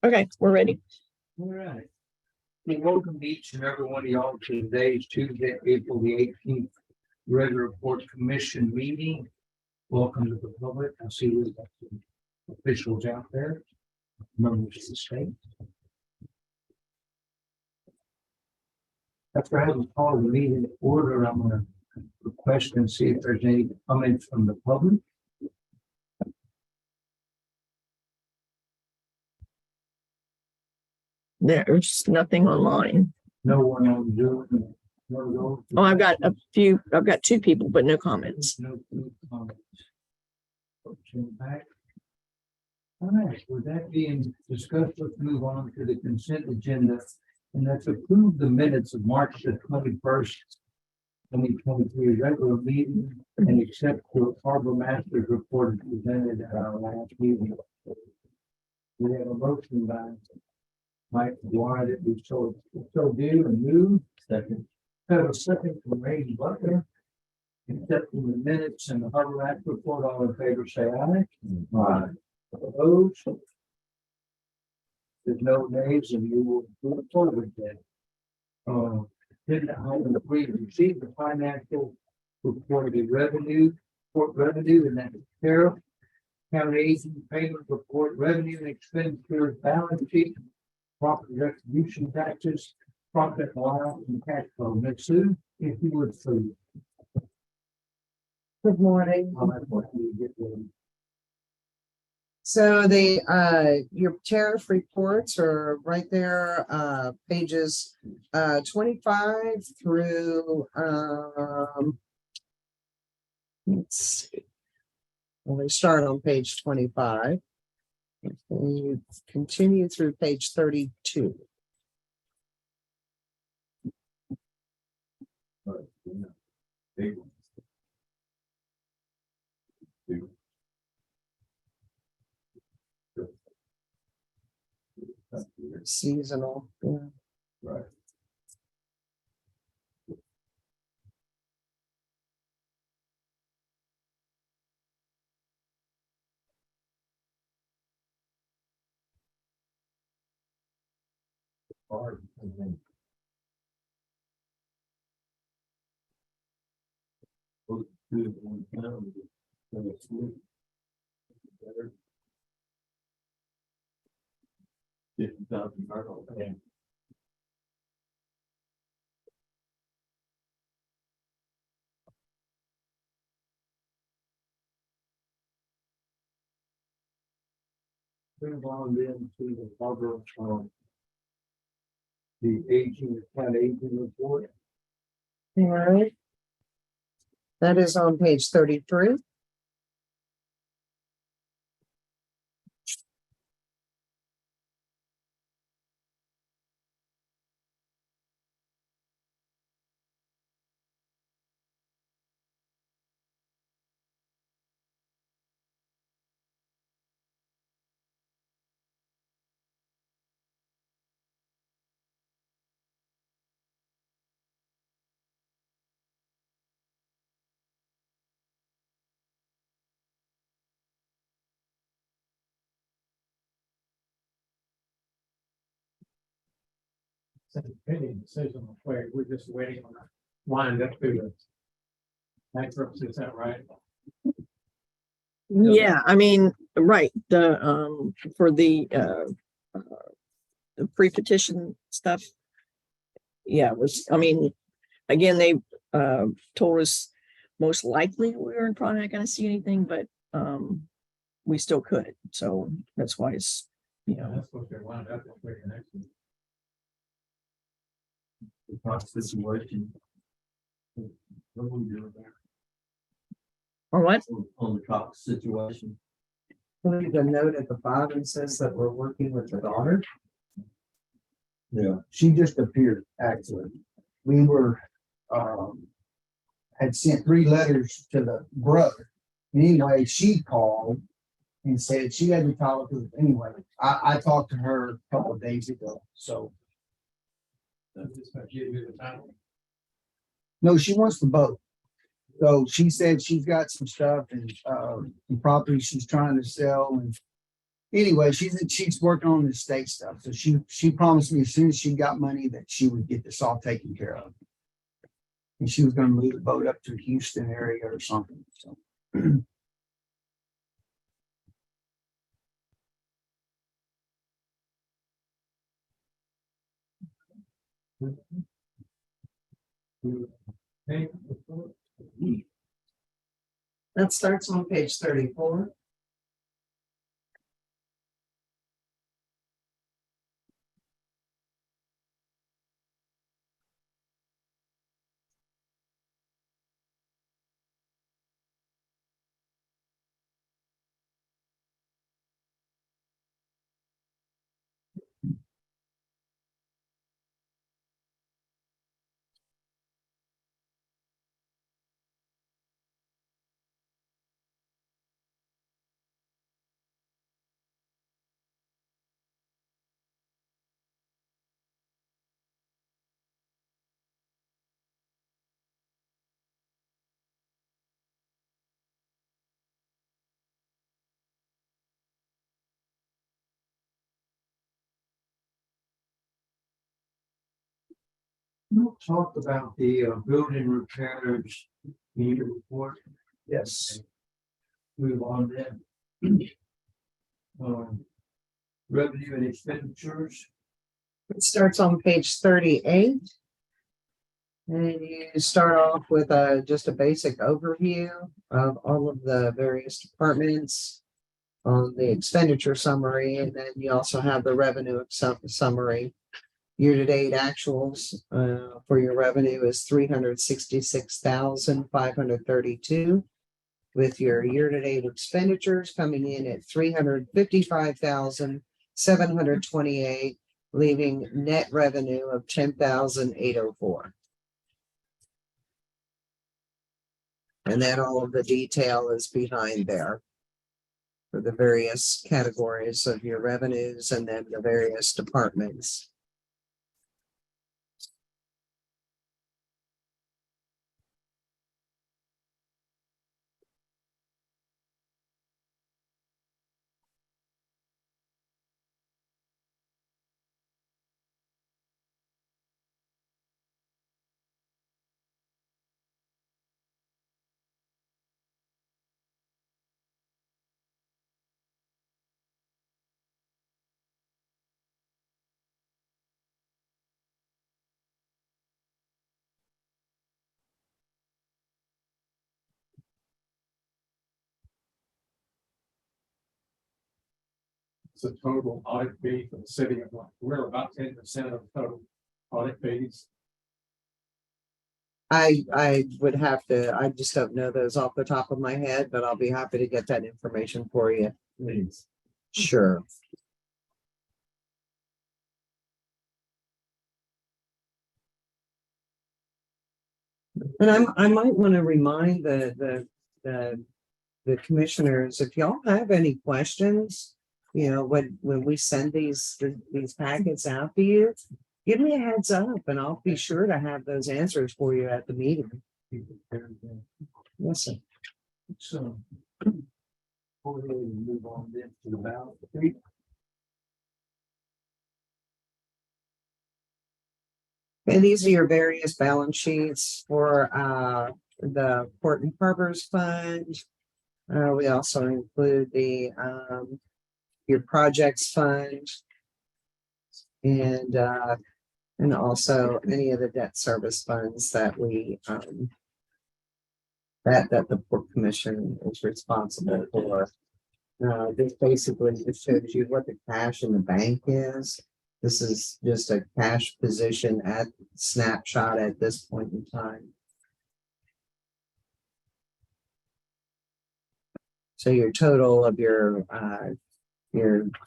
Okay, we're ready. All right. We welcome each and every one of y'all to today's Tuesday, April the 18th, regular Port Commission meeting. Welcome to the public. I see we've got some officials out there, members of the state. After having called the meeting to order, I'm going to request and see if there's any comments from the public. There's nothing online. No one on Zoom. No, Oh, I've got two people, but no comments. no comments. Motion back. All right, with that being discussed, let's move on to the consent agenda. And that's approve the minutes of March the 21st, 2023 regular meeting and accept the harbor master's report presented at our last meeting. We have a motion by Mike Dwyer that we so do and move. Second. Have a second from Ray Butler. Accepting the minutes and the harbor master report, all in favor, say aye. Aye. Opposed? There's no nays and you will move forward then. Agenda item 3, receive the financial report of the revenue, port revenue, and then tariff, county agent payment report, revenue and expenditures, balance sheet, property retribution taxes, profit allowance and cash flow. Ms. Sue, if you would please. Good morning. I'll have what you get there. So your tariff reports are right there, pages 25 through let's see. Well, they start on page 25. And you continue through page 32. Seasonal. Yeah. Right. Hard, and then both two one pound, so it's better. 50,000 barrels. Yeah. Move on then to the harbor, the aging, county aging report. All right. That is on page 33. It's a pending decision on where we're just waiting on that wind up through the bankruptcy, is that right? Yeah, I mean, right, for the pre-petition stuff. Yeah, it was, I mean, again, they told us most likely we were probably not gonna see anything, but we still could, so that's why it's, That's supposed to wind up this week and next week. The top situation. What will we do there? or what? On the top situation. Leave a note at the bottom says that we're working with the daughter. Yeah, she just appeared, actually. We were, had sent 3 letters to the brother. Anyway, she called and said she hadn't talked to, anyway, I talked to her a couple of days ago, so. That's just gonna give you the title. No, she wants the boat. So she said she's got some stuff and, some property she's trying to sell and anyway, she's working on the state stuff. So she promised me as soon as she got money that she would get this all taken care of. And she was gonna move the boat up to Houston area or something, so. That starts on page 34. We'll talk about the building repairs in your report. Yes. Move on then. Revenue and expenditures. It starts on page 38. And you start off with just a basic overview of all of the various departments on the expenditure summary, and then you also have the revenue summary. Year-to-date actuals for your revenue is 366,532, with your year-to-date expenditures coming in at 355,728, leaving net revenue of 10,804. And then all of the detail is behind there for the various categories of your revenues and then the various departments. It's a total audit fee for the city of, we're about 10% of the total audit fees. I would have to, I just don't know those off the top of my head, but I'll be happy to get that information for you. Please. Sure. And I might want to remind the commissioners, if y'all have any questions, when we send these packets out to you, give me a heads up and I'll be sure to have those answers for you at the meeting. Yes, sir. So. We'll move on then to the ballot. And these are your various balance sheets for the Port and Harbors Fund. We also include the your projects fund and also any of the debt service funds that we that the Port Commission is responsible for. This basically just shows you what the cash in the bank is. This is just a cash position at snapshot at this point in time. So your total of your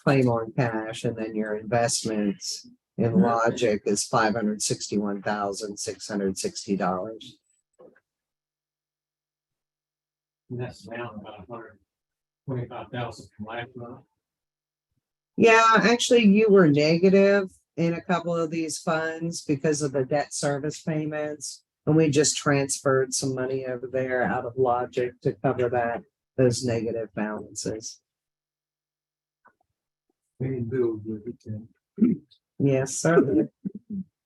claim on cash and then your investments in Logic is $561,660. And that's down about 125,000 from last month. Yeah, actually, you were negative in a couple of these funds because of the debt service payments. And we just transferred some money over there out of Logic to cover those negative balances. paying bills with it then. Yes, certainly.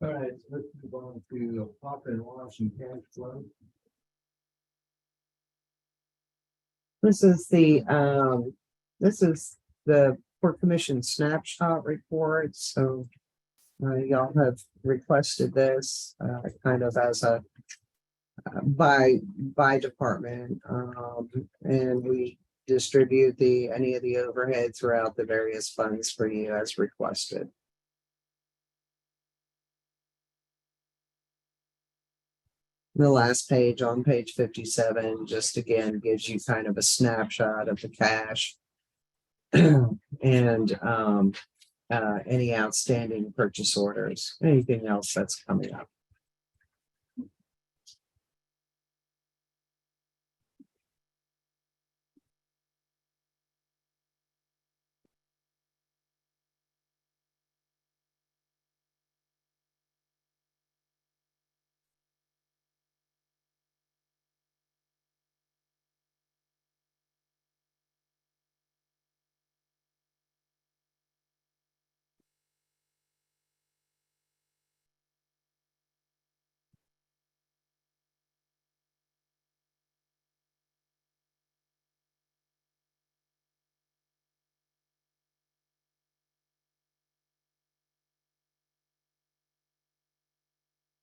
All right, let's move on to profit and loss and cash flow. This is the Port Commission snapshot report, so y'all have requested this, kind of as a by department, and we distribute any of the overhead throughout the various funds for you as requested. The last page on page 57 just again gives you kind of a snapshot of the cash and any outstanding purchase orders, anything else that's coming up.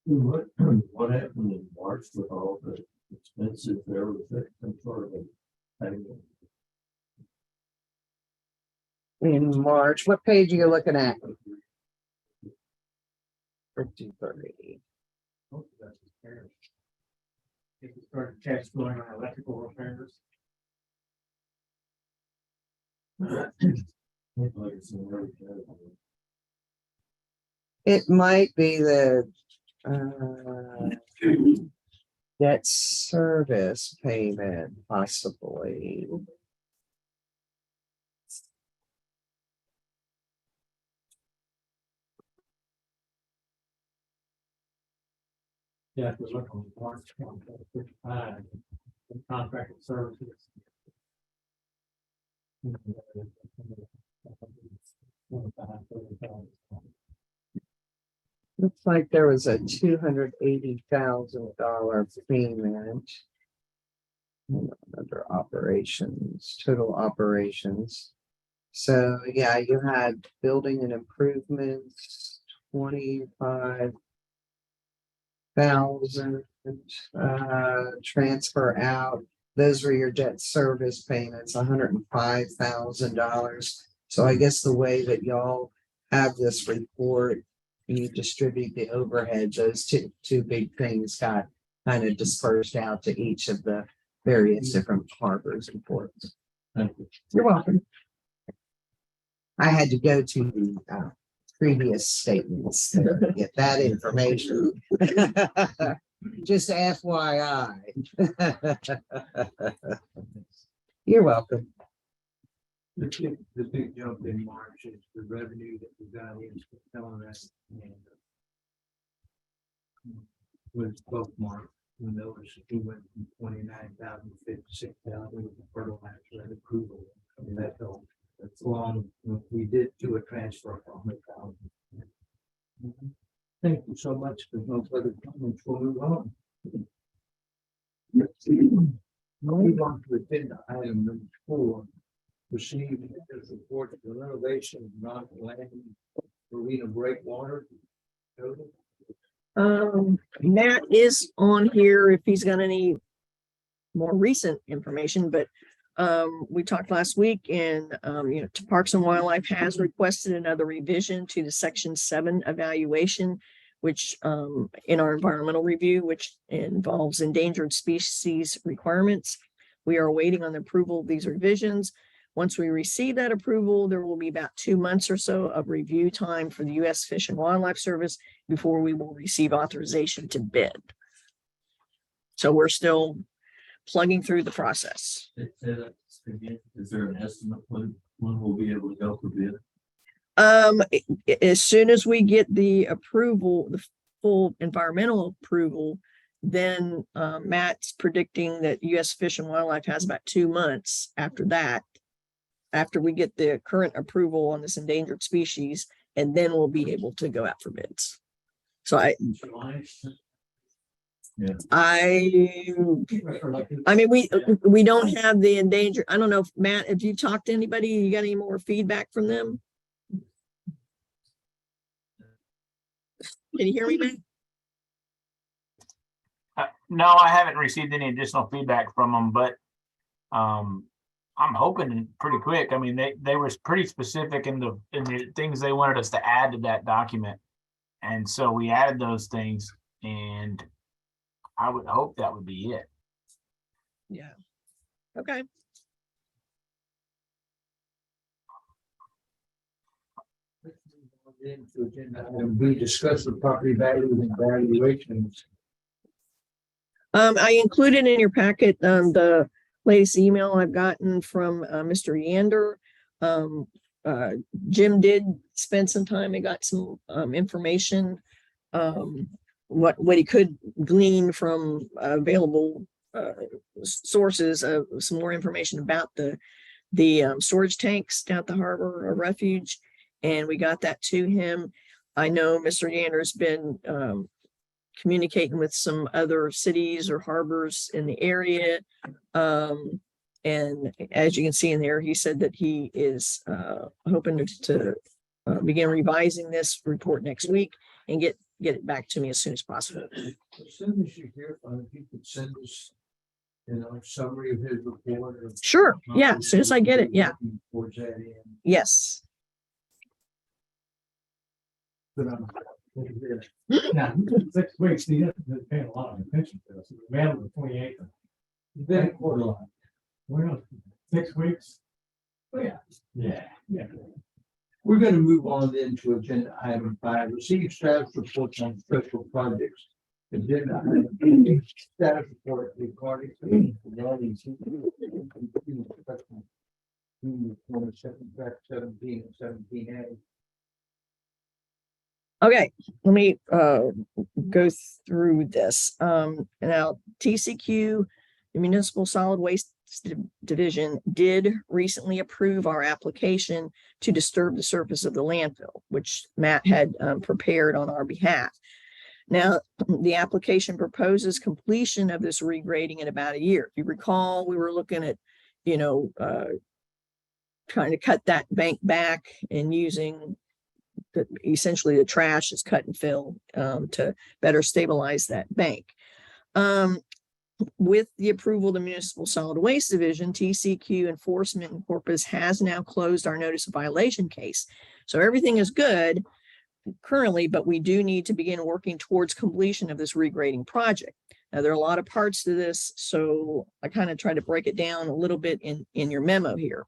What happened in March with all the expenses there, was that some sort of a payment? In March, what page are you looking at? 53. Most of that's repairs. If you start cash flowing on electrical repairs, Like it's in every category. It might be the debt service payment, possibly. yeah, if you look on March 55, the contracted services. Looks like there was a $280,000 payment under operations, total operations. So yeah, you had building and improvements, 25,000, transfer out. Those were your debt service payments, $105,000. So I guess the way that y'all have this report, you distribute the overhead, those two big things got kind of dispersed out to each of the various different harbors and ports. Thank you. You're welcome. I had to go to the previous statements to get that information. Just FYI. You're welcome. The big jump in March is the revenue that we got in telling us. Was both March, we noticed we went from 29,000 to 56,000 with the fertilizer and approval. I mean, that's all. That's long. We did do a transfer for 100,000. Thank you so much. There's no further comments. We'll move on. Move on to agenda item number 4. Received this report of the renovation of non-land marina breakwater. Matt is on here if he's got any more recent information, but we talked last week and Parks and Wildlife has requested another revision to the Section 7 evaluation, which in our environmental review, which involves endangered species requirements. We are waiting on the approval of these revisions. Once we receive that approval, there will be about 2 months or so of review time for the U.S. Fish and Wildlife Service before we will receive authorization to bid. So we're still plugging through the process. Is there an estimate when we'll be able to go for bid? As soon as we get the approval, the full environmental approval, then Matt's predicting that U.S. Fish and Wildlife has about 2 months after that after we get the current approval on this endangered species, and then we'll be able to go out for bids. So I mean, we don't have the endangered. I don't know if Matt, if you talked to anybody, you got any more feedback from them? Can you hear me, Matt? No, I haven't received any additional feedback from them, but I'm hoping pretty quick. I mean, they were pretty specific in the things they wanted us to add to that document. And so we added those things, and I would hope that would be it. Yeah. Okay. Into agenda item B, discuss the property values and valuations. I included in your packet, the latest email I've gotten from, Mr. Yander. Jim did spend some time and got some, information, what he could glean from available, sources of some more information about the storage tanks down at the harbor or refuge. And we got that to him. I know Mr. Yander's been, communicating with some other cities or harbors in the area. And as you can see in there, he said that he is hoping to begin revising this report next week and get it back to me as soon as possible. As soon as you hear from him, if you could send us, a summary of his report. Or Sure. Yeah. As soon as I get it. Yeah. towards that end. Yes. But Yeah, 6 weeks, he doesn't pay a lot of attention to us. We mailed the 28th. you've been at quarter line. Well, 6 weeks. Oh, yeah. Yeah. We're going to move on then to agenda item 5, receive status reports on special projects. Agenda item B, status report regarding. 17 and 17A. Okay, let me go through this. Now TCQ, the Municipal Solid Waste Division, did recently approve our application to disturb the surface of the landfill, which Matt had prepared on our behalf. Now, the application proposes completion of this regrading in about a year. If you recall, we were looking at, trying to cut that bank back and using essentially the trash is cut and fill to better stabilize that bank. With the approval of the Municipal Solid Waste Division, TCQ Enforcement and Corpus has now closed our notice of violation case. So everything is good currently, but we do need to begin working towards completion of this regrading project. Now, there are a lot of parts to this, so I kind of try to break it down a little bit in your memo here.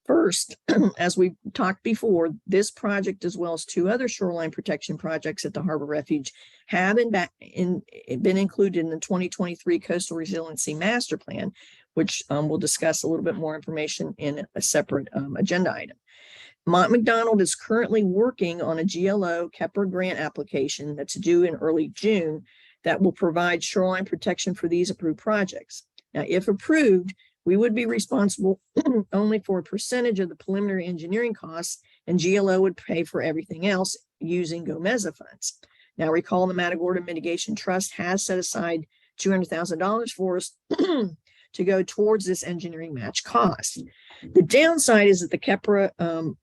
First, as we talked before, this project, as well as 2 other shoreline protection projects at the Harbor Refuge, have been included in the 2023 Coastal Resiliency Master Plan, which we'll discuss a little bit more information in a separate agenda item. Mont McDonald is currently working on a GLO KEPR grant application that's due in early June that will provide shoreline protection for these approved projects. Now, if approved, we would be responsible only for a percentage of the preliminary engineering costs, and GLO would pay for everything else using GOMEZA funds. Now, recall the Matagorda Mitigation Trust has set aside $200,000 for us to go towards this engineering match cost. The downside is that the KEPRA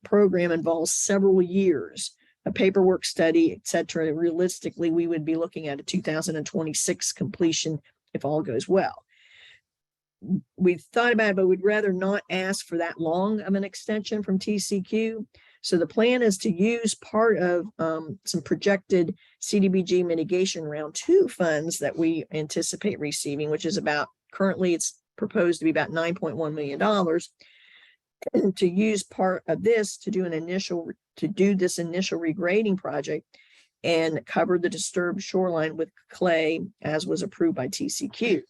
program involves several years, a paperwork study, et cetera. Realistically, we would be looking at a 2026 completion if all goes well. We've thought about it, but we'd rather not ask for that long of an extension from TCQ. So the plan is to use part of some projected CDBG mitigation round 2 funds that we anticipate receiving, which is currently it's proposed to be about $9.1 million, to use part of this to do this initial regrading project and cover the disturbed shoreline with clay as was approved by TCQ.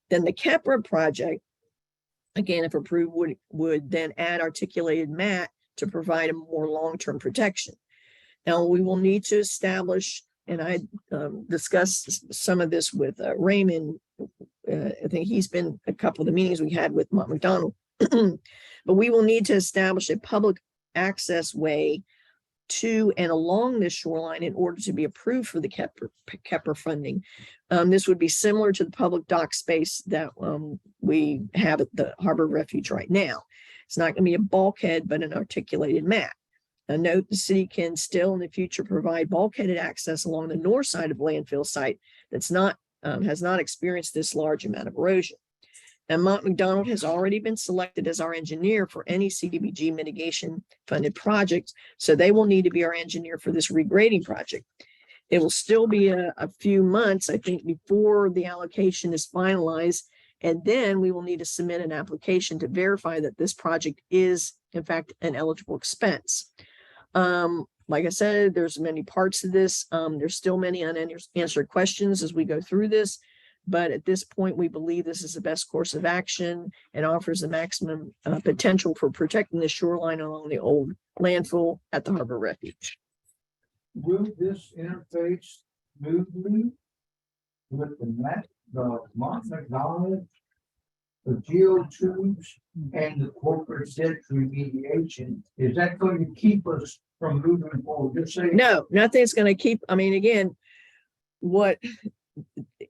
Then the KEPRA project, again, if approved, would then add articulated mat to provide a more long-term protection. Now, we will need to establish, and I discussed some of this with Raymond. I think he's been a couple of the meetings we had with Mont McDonald. But we will need to establish a public access way to and along this shoreline in order to be approved for the Kepler funding. This would be similar to the public dock space that we have at the Harbor Refuge right now. It's not going to be a bulkhead, but an articulated mat. A note, the city can still in the future provide bulkheaded access along the north side of landfill site that's not has not experienced this large amount of erosion. And Mont McDonald has already been selected as our engineer for any CDBG mitigation funded project. So they will need to be our engineer for this regrading project. It will still be a few months, I think, before the allocation is finalized. And then we will need to submit an application to verify that this project is, in fact, an eligible expense. Like I said, there's many parts to this. There's still many unanswered questions as we go through this. But at this point, we believe this is the best course of action and offers the maximum potential for protecting the shoreline along the old landfill at the Harbor Refuge. Will this interface smoothly with the Mont McDonald, the geotubes, and the corporate debt remediation? Is that going to keep us from moving forward? Just say No, nothing's going to keep. I mean, again, what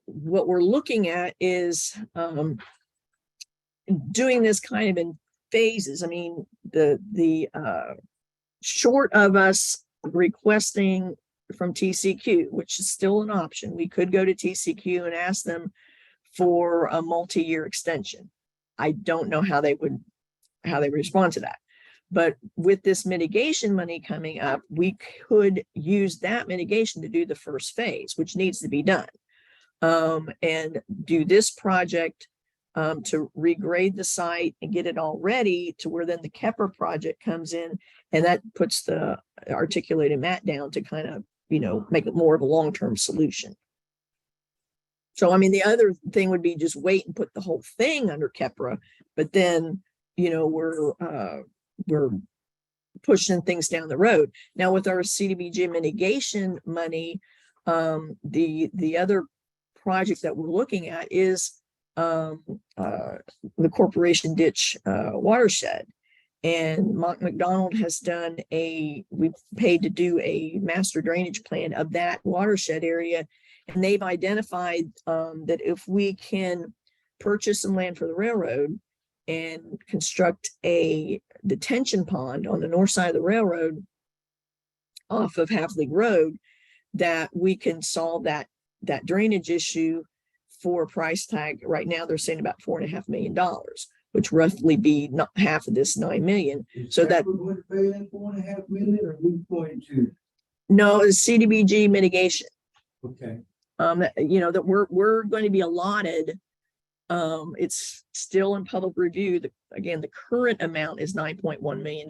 we're looking at is doing this kind of in phases. I mean, the short of us requesting from TCQ, which is still an option, we could go to TCQ and ask them for a multi-year extension. I don't know how they would respond to that. But with this mitigation money coming up, we could use that mitigation to do the first phase, which needs to be done. And do this project to regrade the site and get it all ready to where then the Kepler project comes in, and that puts the articulated mat down to kind of, make it more of a long-term solution. So, I mean, the other thing would be just wait and put the whole thing under Kepler, but then, we're pushing things down the road. Now with our CDBG mitigation money, the other project that we're looking at is the Corporation Ditch watershed. And Mont McDonald has done we've paid to do a master drainage plan of that watershed area. And they've identified that if we can purchase some land for the railroad and construct a detention pond on the north side of the railroad off of Half League Road, that we can solve that drainage issue for a price tag. Right now, they're saying about $4.5 million, which roughly be not half of this 9 million. So that we're going to pay that $4.5 million, or we going to? No, it's CDBG mitigation. Okay. That we're going to be allotted. It's still in public review. Again, the current amount is $9.1 million.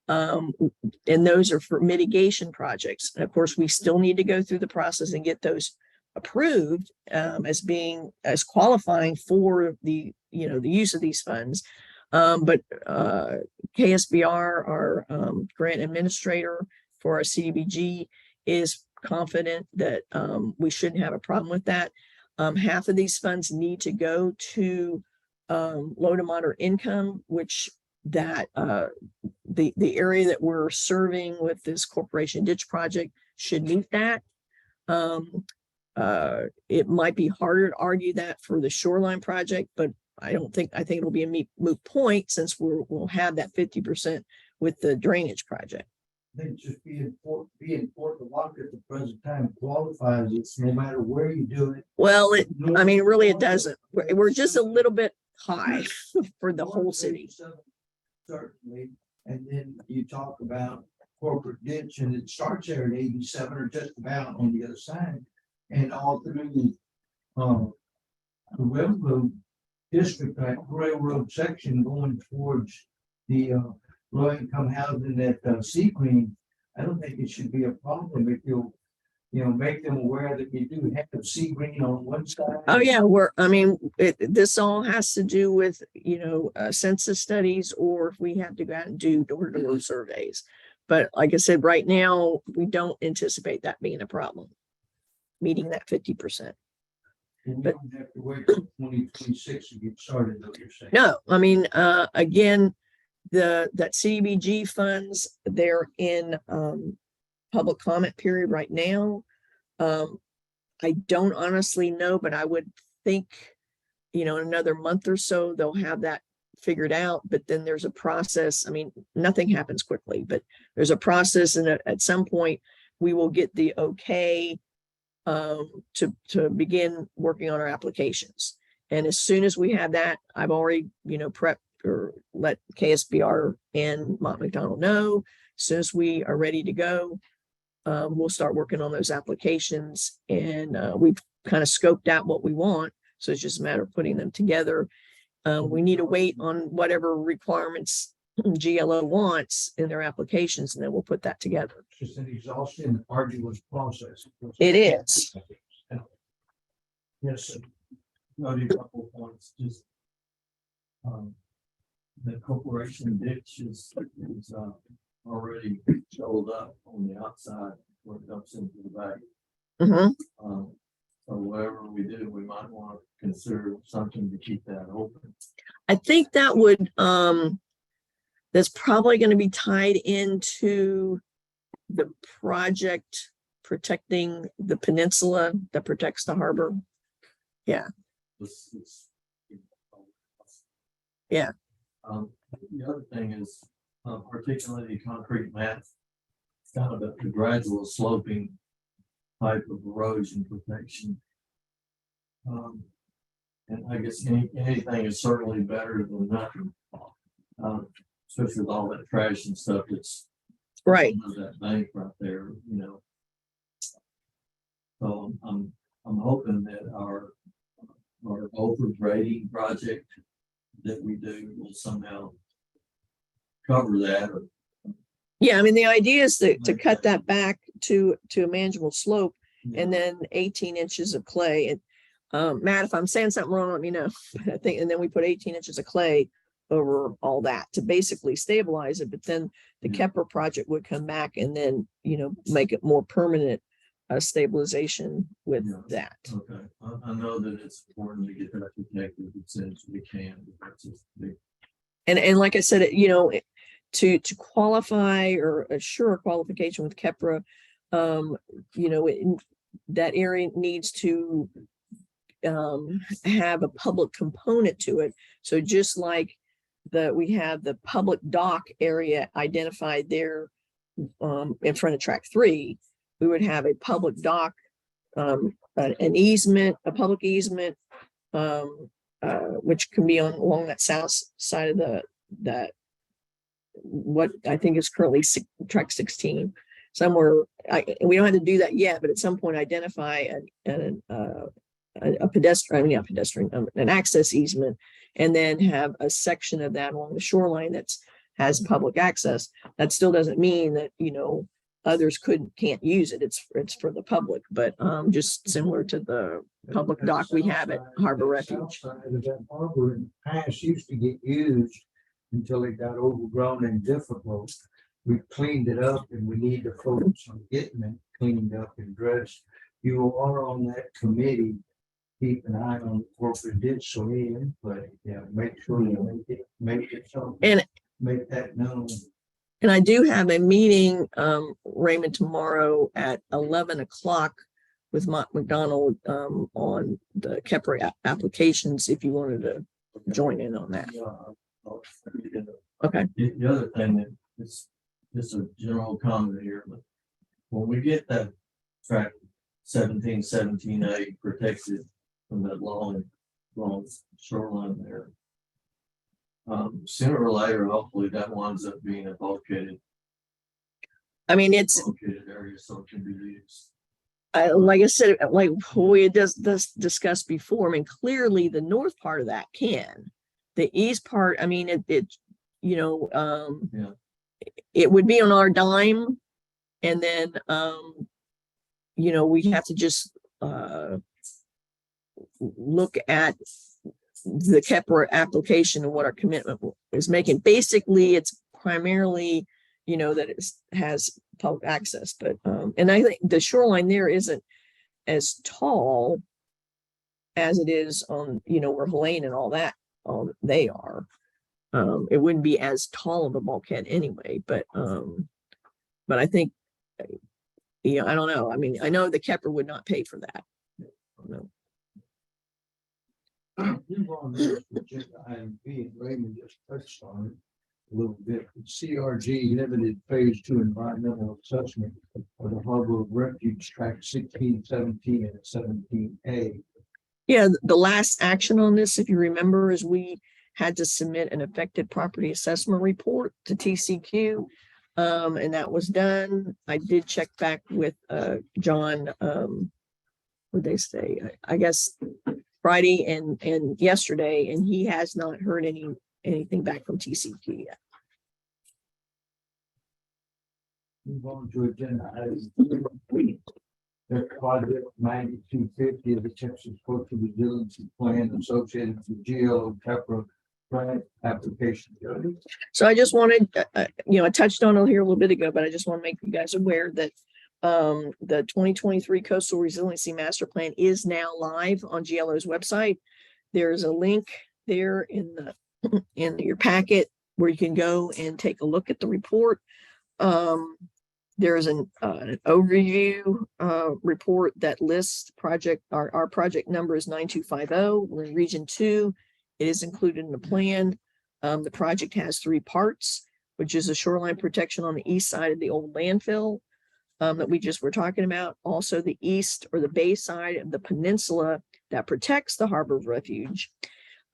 And those are for mitigation projects. And of course, we still need to go through the process and get those approved as qualifying for the use of these funds. But KSBR, our grant administrator for our CDBG, is confident that we shouldn't have a problem with that. Half of these funds need to go to low to moderate income, which that the area that we're serving with this Corporation Ditch project should meet that. It might be harder to argue that for the shoreline project, but I think it'll be a moot point since we'll have that 50% with the drainage project. I think just being Port Lavaca at the present time qualifies it, no matter where you do it. Well, really it doesn't. We're just a little bit high for the whole city. Certainly, and then you talk about corporate ditch, and it starts there at 87 or just about on the other side, and all through the railroad district, that railroad section going towards the low income housing at Sea Green. I don't think it should be a problem if you'll make them aware that you do have Sea Green on one side. Oh yeah, this all has to do with census studies, or if we have to go out and do door-to-door surveys. But like I said, right now we don't anticipate that being a problem, meeting that 50%. We But- don't have to wait till 2026 to get started, though, you're saying. No, I mean, again, that CDBG funds, they're in, public comment period right now. I don't honestly know, but I would think, in another month or so, they'll have that figured out, but then there's a process. I mean, nothing happens quickly, but there's a process, and at some point we will get the okay to begin working on our applications. And as soon as we have that, I've already, prepped or let KSBR and Mont McDonald know. As soon as we are ready to go, we'll start working on those applications, and we've kind of scoped out what we want. So it's just a matter of putting them together. We need to wait on whatever requirements GLO wants in their applications, and then we'll put that together. It's just an exhaustive and arduous process. It is. Yes, sir. Got a couple of points, just. The corporation ditch is already shoveled up on the outside where it dumps into the back. Mhm. So whatever we do, we might want to consider something to keep that open. I think that would, that's probably going to be tied into the project protecting the peninsula that protects the harbor. This is- Yeah. The other thing is, articulating concrete mat. It's kind of a gradual sloping type of erosion protection. And I guess anything is certainly better than nothing. Especially with all that trash and stuff that's Right. under that bank right there, So I'm hoping that our overgrading project that we do will somehow cover that, or Yeah, I mean, the idea is to cut that back to a manageable slope, and then 18 inches of clay. And Matt, if I'm saying something wrong, let me know. I think, and then we put 18 inches of clay over all that to basically stabilize it. But then the Yeah. Kepler project would come back and then, make it more permanent stabilization with Yeah. that. Okay, I know that it's important to get that protected as soon as we can, but that's just big. And like I said, to qualify or assure a qualification with Kepra, that area needs to have a public component to it. So just like we have the public dock area identified there in front of track 3, we would have a public dock, an easement, a public easement, which can be along that south side of that what I think is currently track 16 somewhere. We don't have to do that yet, but at some point identify a pedestrian, not pedestrian, an access easement, and then have a section of that along the shoreline has public access. That still doesn't mean that, others can't use it. It's for the public, but just similar to the public dock we have at Harbor Refuge. South side of that harbor in the past used to get used until it got overgrown and difficult. We cleaned it up, and we need to focus on getting it cleaned up and dressed. You are on that committee. Keep an eye on the corporate ditch so any input, make sure you make it something. And- Make that known. And I do have a meeting, Raymond, tomorrow at 11 o'clock with Mont McDonald on the Kepler applications, if you wanted to join in on that. Okay. The other thing that is just a general comment here, but when we get that track 1717A protected from that long shoreline there, sooner or later, hopefully that winds up being a bulkheaded area, so it can be used. Like I said, like we discussed before, I mean, clearly the north part of that can. The east part, I mean, it would be on our dime, and then we have to just look at the Kepler application and what our commitment is making. Basically, it's primarily, that it has public access, but and I think the shoreline there isn't as tall as it is on, where Helene and all that, they are. It wouldn't be as tall of a bulkhead anyway, but I think, I don't know. I mean, I know the Kepler would not pay for that. No. Move on to agenda item B, and Raymond just touched on it a little bit. CRG limited phase 2 environmental assessment for the Harbor Refuge Tract 16, 17, and 17A. Yeah, the last action on this, if you remember, is we had to submit an affected property assessment report to TCQ. And that was done. I did check back with John, what'd they say? I guess Friday and yesterday, and he has not heard anything back from TCQ yet. Move on to agenda item B. The project 9250 of the Texas Coastal Resiliency Plan associated with GLO Kepler grant application. So I just wanted, I touched on it here a little bit ago, but I just want to make you guys aware that the 2023 Coastal Resiliency Master Plan is now live on GLO's website. There's a link there in your packet where you can go and take a look at the report. There's an overview report that lists our project number is 9250. We're in Region 2. It is included in the plan. The project has 3 parts, which is a shoreline protection on the east side of the old landfill that we just were talking about. Also the east or the bay side of the peninsula that protects the harbor of refuge.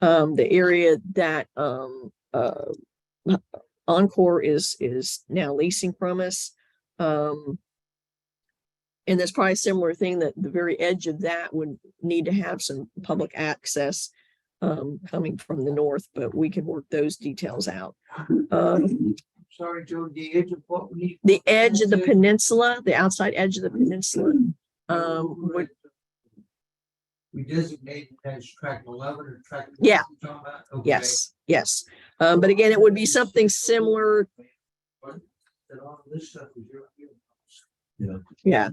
The area that Encore is now leasing from us. And there's probably a similar thing that the very edge of that would need to have some public access coming from the north, but we can work those details out. Sorry, Joe, the edge of what we need. The edge of the peninsula, the outside edge of the peninsula, would, We designated as track 11 or track. Yeah. you're talking about? Okay. yes. But again, it would be something similar. That all this stuff is your. Yeah.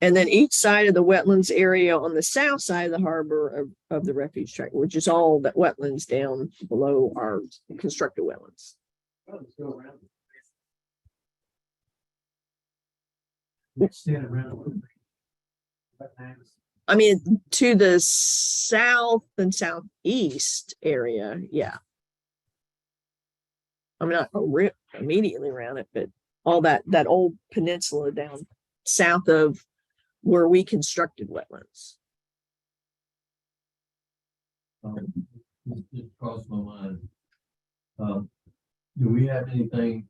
And then each side of the wetlands area on the south side of the harbor of the refuge tract, which is all that wetlands down below our constructed wetlands. Stand around. I mean, to the south and southeast area, yeah. I mean, not immediately around it, but all that old peninsula down south of where we constructed wetlands. It crossed my mind. Do we have anything,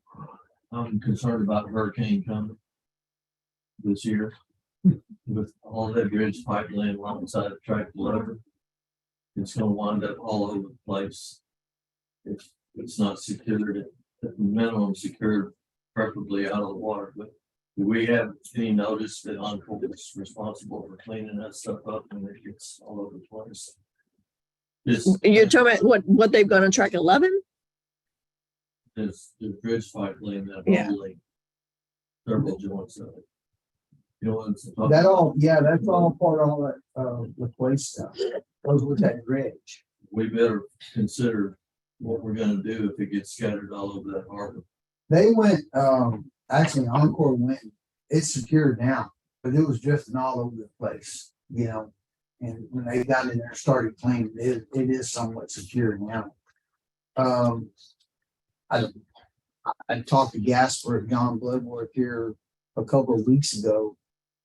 I'm concerned about hurricane coming this year with all that bridge pipeline alongside of track 11. It's gonna wind up all over the place. If it's not secured, at the minimum secured, preferably out of the water, but do we have any notice that Encore is responsible for cleaning that stuff up when it gets all over the place? You're talking about what they've got on track 11? There's the bridge pipeline that Yeah. only several joints of it. You know what I'm talking That about? all, yeah, that's all part of all that, the place stuff. Goes with that dredge. We better consider what we're gonna do if it gets scattered all over that harbor. They went, actually Encore went, it's secured now, but it was drifting all over the place, And when they got in there and started cleaning, it is somewhat secure now. I talked to Gasper at John Bloodworth here a couple of weeks ago.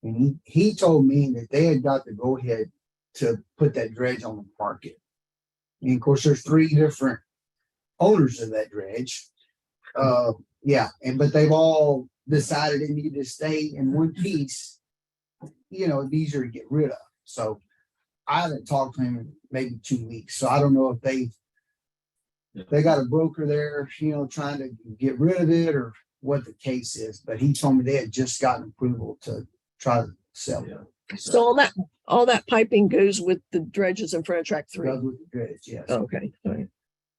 And he told me that they had got to go ahead to put that dredge on the market. And of course, there's 3 different owners of that dredge. But they've all decided it needed to stay in one piece. It's easier to get rid of. So I haven't talked to him in maybe 2 weeks. So I don't know if they got a broker there, trying to get rid of it or what the case is. But he told me they had just gotten approval to try to sell it. Yeah. So all that piping goes with the dredges in front of track 3. Goes with the dredge, yes. Okay. All right.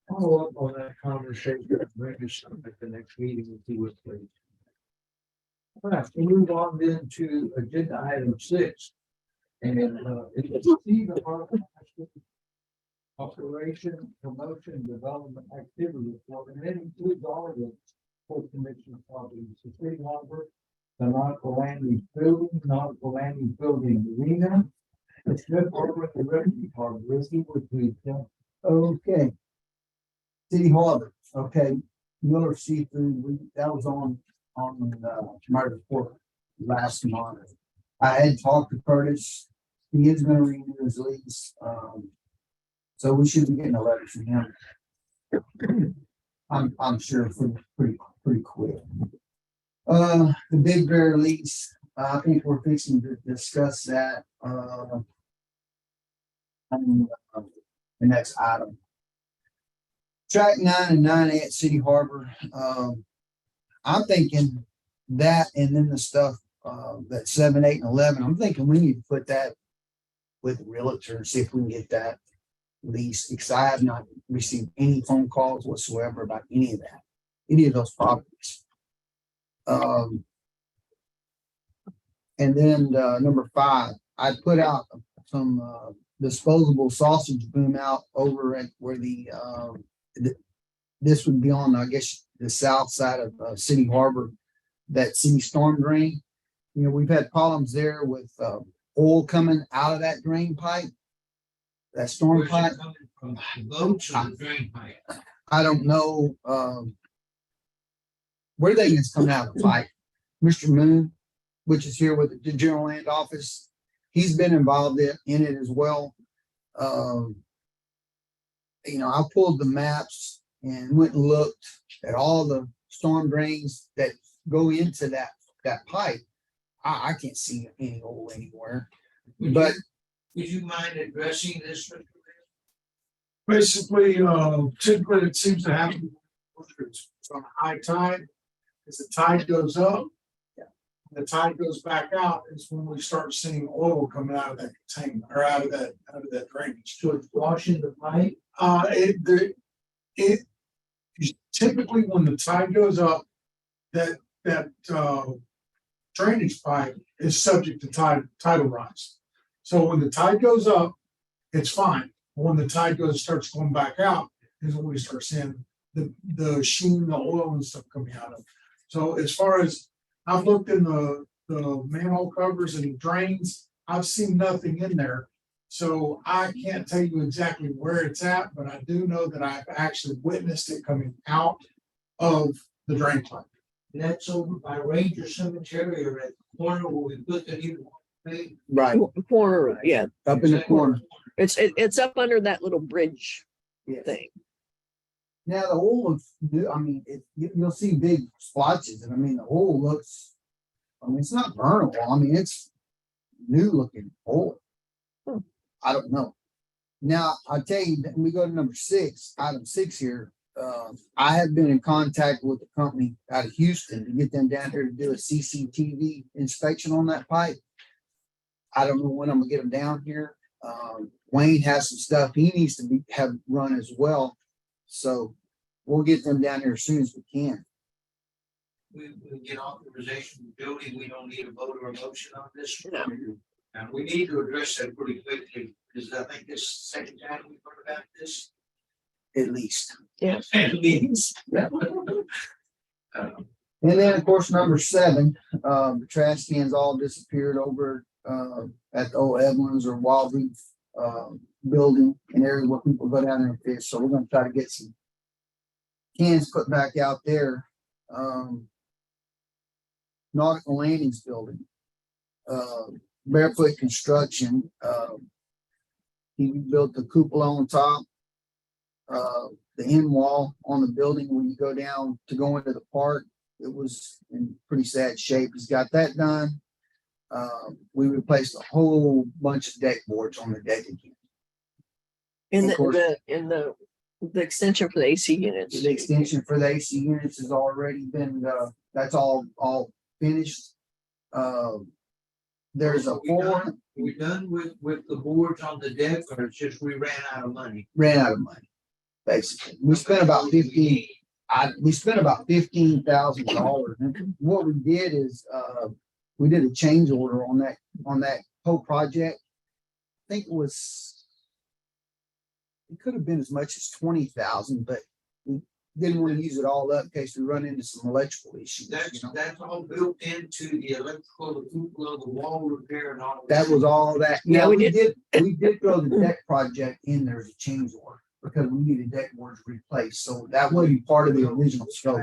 Follow up on that conversation, maybe some at the next meeting with you, please. All right, we move on then to agenda item 6. And it's see the operation, promotion, development activity report, and it includes all of the Port Commission properties, the City Harbor, the nautical land use building, nautical land use building arena, the strip harbor, the refugee harbor, Risky would be, okay. City Harbor, okay, Miller Seafood, that was on my report last month. I had talked to Curtis, he is gonna renew his lease, so we should be getting a letter from him. I'm sure pretty quick. The Big Bear lease, I think we're fixing to discuss that, on the next item. Track 9 and 9A at City Harbor, I'm thinking that and then the stuff, that 7, 8, and 11, I'm thinking we need to put that with the realtor and see if we can get that lease, because I have not received any phone calls whatsoever about any of those properties. And then number 5, I put out some disposable sausage boom out over at where this would be on, I guess, the south side of City Harbor, that city storm drain. You know, we've had problems there with oil coming out of that drain pipe, that storm pipe. From the boats or the drain pipe? I don't know where they think it's coming out of the pipe. Mr. Moon, which is here with the General Land Office, he's been involved in it as well. You know, I pulled the maps and went and looked at all the storm drains that go into that pipe. I can't see any oil anywhere. But would you mind addressing this? Mr. Basically, typically it seems to happen whether it's on high tide, as the tide goes up. The tide goes back out is when we start seeing oil coming out of that container or out of that drainage. So it's washing the pipe? It typically when the tide goes up, that drainage pipe is subject to tidal rise. So when the tide goes up, it's fine. When the tide starts going back out, is when we start seeing the sheen, the oil and stuff coming out of it. So as far as I've looked in the manhole covers and drains, I've seen nothing in there. So I can't tell you exactly where it's at, but I do know that I've actually witnessed it coming out of the drain pipe. That's over by Ranger Cemetery or at the corner where we put the new. right Corner, yeah, up in the corner. it's up under that little bridge Yes. thing. Now the oil looks new. I mean, you'll see big splotches, and I mean the oil looks. I mean, it's not burnable. I mean, it's new looking oil. I don't know. Now I tell you, we go to number 6, item 6 here. I have been in contact with the company out of Houston to get them down here to do a CCTV inspection on that pipe. I don't know when I'm gonna get them down here. Wayne has some stuff he needs to have run as well. So we'll get them down here as soon as we can. We get authorization of building, we don't need a vote or a motion on this. No. And we need to address that pretty quickly, because I think this is the second time we've heard about this. At least. Yeah. At least. And then, of course, number 7, the trash cans all disappeared over at the old Evelyn's or Wild Reef building, an area where people go down there and fish. So we're gonna try to get some cans put back out there. Nautical Landings building, Barefoot Construction, he built the cupola on top. The end wall on the building when you go down to go into the park, it was in pretty sad shape. He's got that done. We replaced a whole bunch of deck boards on the deck again. In Of course. the extension for the AC units. The extension for the AC units has already been, that's all finished. There's a 4, We done with the boards on the deck, or it's just we ran out of money? ran out of money, basically. We spent about $15,000. What we did is, we did a change order on that whole project. think it was. It could have been as much as 20,000, but we didn't want to use it all up in case we run into some electrical issues. That's, you know. that's all built into the electrical, the cupola, the wall repair and all. That was all that. Yeah, Yeah, we we did throw the deck project in there as a change order because we needed deck boards replaced. So that wasn't part of the original scope.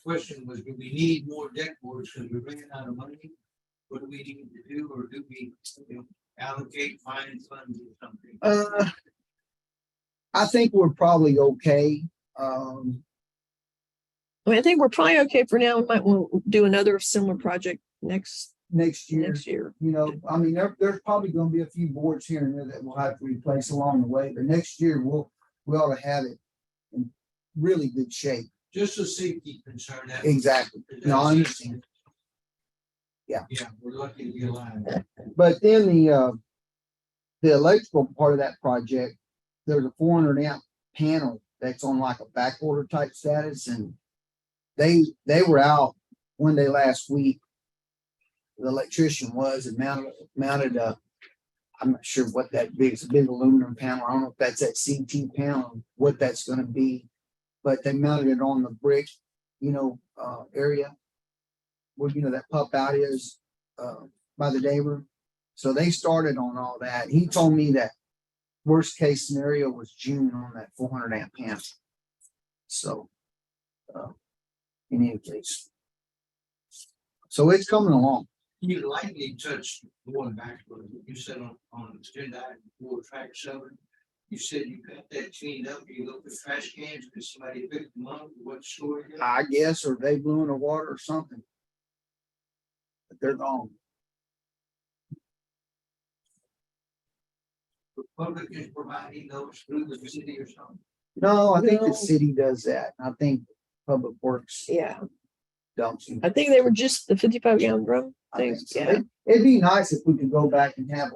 Question was, do we need more deck boards because we're running out of money? What do we need to do, or do we, you know, allocate fine funds or something? I think we're probably okay. I mean, I think we're probably okay for now. We might want to do another similar project next Next year, year. you know, I mean, there's probably gonna be a few boards here and there that we'll have to replace along the way, but next year we ought to have it in really good shape. Just a safety concern. that- Exactly. No, I understand. Yeah, we're lucky to be alive. But then the electrical part of that project, there's a 400 amp panel that's on like a back order type status, and they were out one day last week. The electrician was and mounted a, I'm not sure what that big, it's a big aluminum panel. I don't know if that's that CT panel, what that's gonna be. But they mounted it on the brick, area where, that pump out is, by the day room. So they started on all that. He told me that worst case scenario was June on that 400 amp panel. So, in any case. So it's coming along. You lightly touched going back, you said on agenda item 4, track 7. You said you got that cleaned up. You looked at trash cans because somebody picked them up. What story? I guess, or they blew in the water or something. But they're gone. The public is providing those through the city or something. No, I think No. the city does that. I think Public Works Yeah, dumps them. I think they were just the 55-gallon drum I think things. so. Yeah, It'd be nice if we could go back and have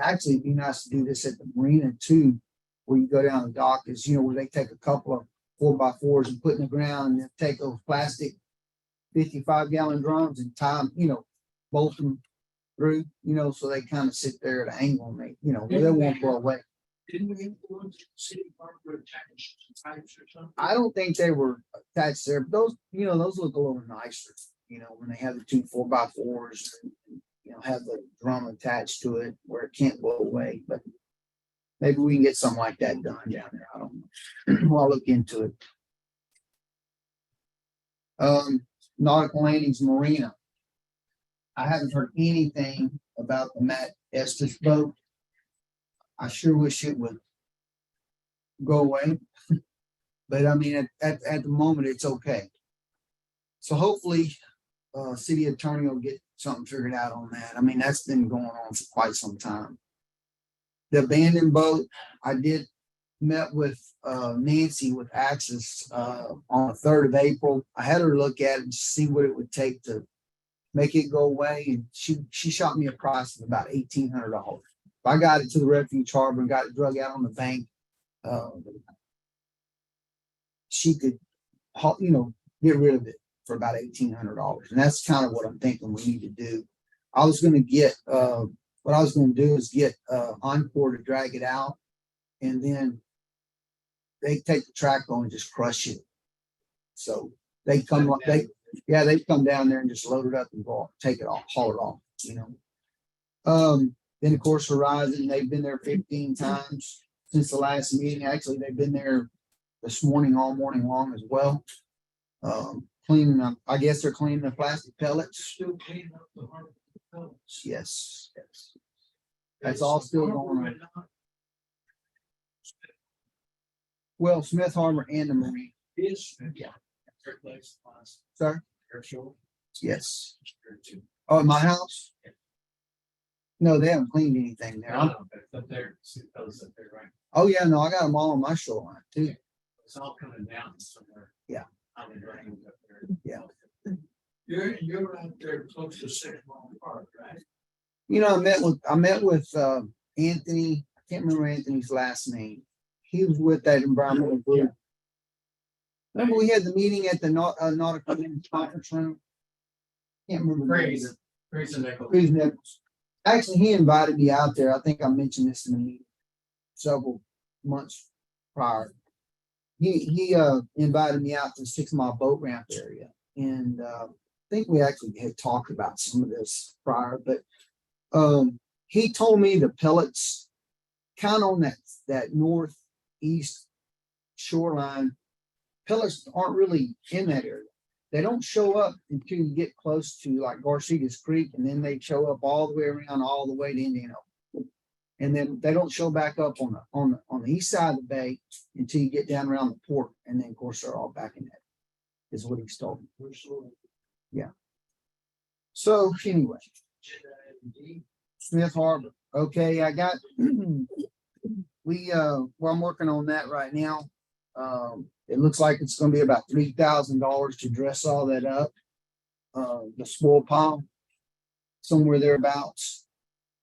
actually it'd be nice to do this at the marina too, where you go down the dock is, where they take a couple of 4x4s and put in the ground and then take those plastic 55-gallon drums and tie them, bolt them through, so they kind of sit there at an angle and they won't blow away. Didn't we influence city park with attached types or something? I don't think they were attached there, but those look a little nicer, when they have the 2 4x4s, have the drum attached to it where it can't blow away, but maybe we can get something like that done down there. I don't know. I'll look into it. Nautical Landings Marina. I haven't heard anything about the Matt Estes boat. I sure wish it would go away. But I mean, at the moment, it's okay. So hopefully, city attorney will get something figured out on that. I mean, that's been going on for quite some time. The abandoned boat, I did met with Nancy with Axis on the 3rd of April. I had her look at it and see what it would take to make it go away. And she shot me a price of about $1,800. If I got it to the refuge harbor and got it drug out on the bank, she could, get rid of it for about $1,800. And that's kind of what I'm thinking we need to do. I was going to get, what I was going to do is get Encore to drag it out, and then they take the track on and just crush it. So they come, they come down there and just load it up and go, take it off, haul it off, Then of course Horizon, they've been there 15 times since the last meeting. Actually, they've been there this morning, all morning long as well. Cleaning up, I guess they're cleaning the plastic pellets. Still cleaning up the harbor. Yes. That's all still going on. Well, Smith Harbor and the Marine. Yeah. Sir? Yes. Oh, at my house? No, they haven't cleaned anything there. Up there, those up there, right? Oh, yeah, no, I got them all on my shoreline too. It's all coming down somewhere. Yeah. On the drains up there. Yeah. You're out there close to 6 Mile Park, right? I met with Anthony. I can't remember Anthony's last name. He was with that environmental group. Remember we had the meeting at the Nautical conference room? Can't remember. Grace and Nichols. Grace Nichols. Actually, he invited me out there. I think I mentioned this in the meeting several months prior. He invited me out to the 6 Mile boat ramp area. And I think we actually had talked about some of this prior, but he told me the pellets kind of on that northeast shoreline, pellets aren't really in that area. They don't show up until you get close to like Garcitas Creek, and then they show up all the way around, all the way to Indian Oak. And then they don't show back up on the east side of the bay until you get down around the port. And then of course they're all back in that, is what he's told me. Yeah. So anyway, Smith Harbor. Okay, I got well, I'm working on that right now. It looks like it's gonna be about $3,000 to dress all that up. The spoil pile, somewhere thereabouts.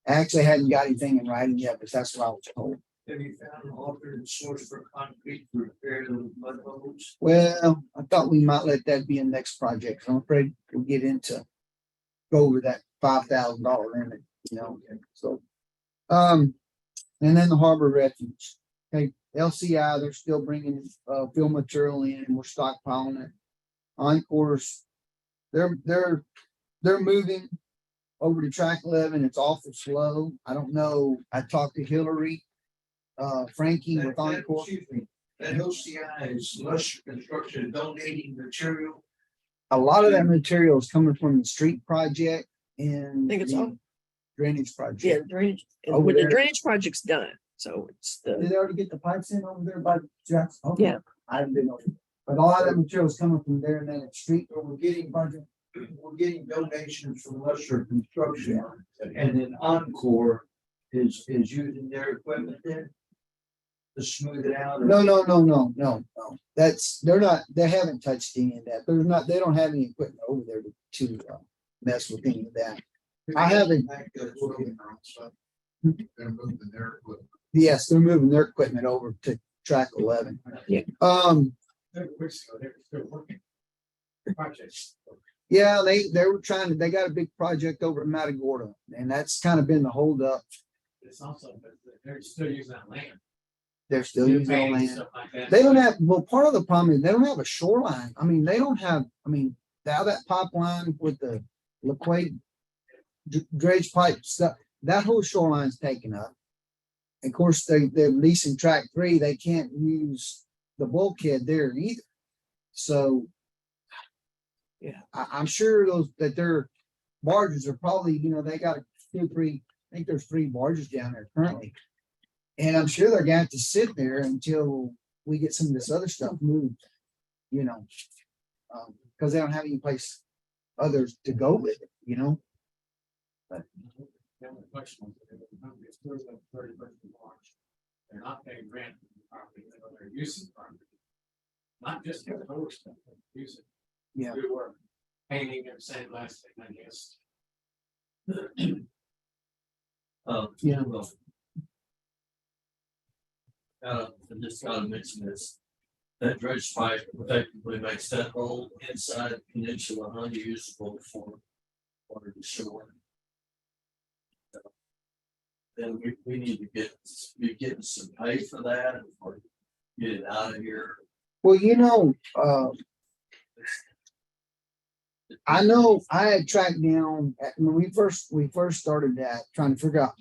I actually hadn't got anything in writing yet, but that's what I was told. Have you found an alternate source for concrete to repair those mud holes? Well, I thought we might let that be a next project. 'Cause I'm afraid we'll get into go over that $5,000 limit, you know, so. And then the harbor refuge. Okay, LCI, they're still bringing fill material in, and we're stockpiling it. Encore's, they're moving over to track 11. It's awful slow. I don't know. I talked to Hillary, Frankie with Encore. Excuse me, that LCI is Lush Construction donating material. A lot of that material is coming from the street project and I think it's the all- drainage Yeah, project. drainage, Over when the there. drainage project's done, so it's Did the, they already get the pipes in over there by Jackson? Okay. Yeah. I didn't know. But a lot of that material is coming from there, and then it's street. So we're getting donations from Lusher Construction, and then Encore is using their equipment then to smooth it out. or- No. They haven't touched any of that. They don't have any equipment over there to mess with any of that. I haven't. Yes, they're moving their equipment over to track 11. Yeah. They're still working. Projects. Yeah, they were they got a big project over at Matagorda, and that's kind of been the holdup. It's also, but they're still using that land. They're still New using painting, land. stuff like that. They don't have, well, part of the problem is they don't have a shoreline. I mean, they don't have, now that pipeline with the liquid dredge pipe stuff, that whole shoreline's taken up. Of course, they're leasing track 3. They can't use the bulkhead there either. So. Yeah, I'm sure that their barges are probably, they got 2 or 3, I think there's 3 barges down there currently. And I'm sure they're going to have to sit there until we get some of this other stuff moved, because they don't have any place others to go with it, But The only question is, if the company is still at 31st of March, they're not paying rent for the property, they're using the property. Not just the whole stuff, but using. Yeah. We were painting and sandblasting, I guess. Yeah. Well, I just gotta mention this. That dredge pipe effectively makes that whole inside peninsula unusable for water to shore. Then we need to be getting some pay for that or get it out of here. well, I know I had tracked down when we first started that, trying to figure out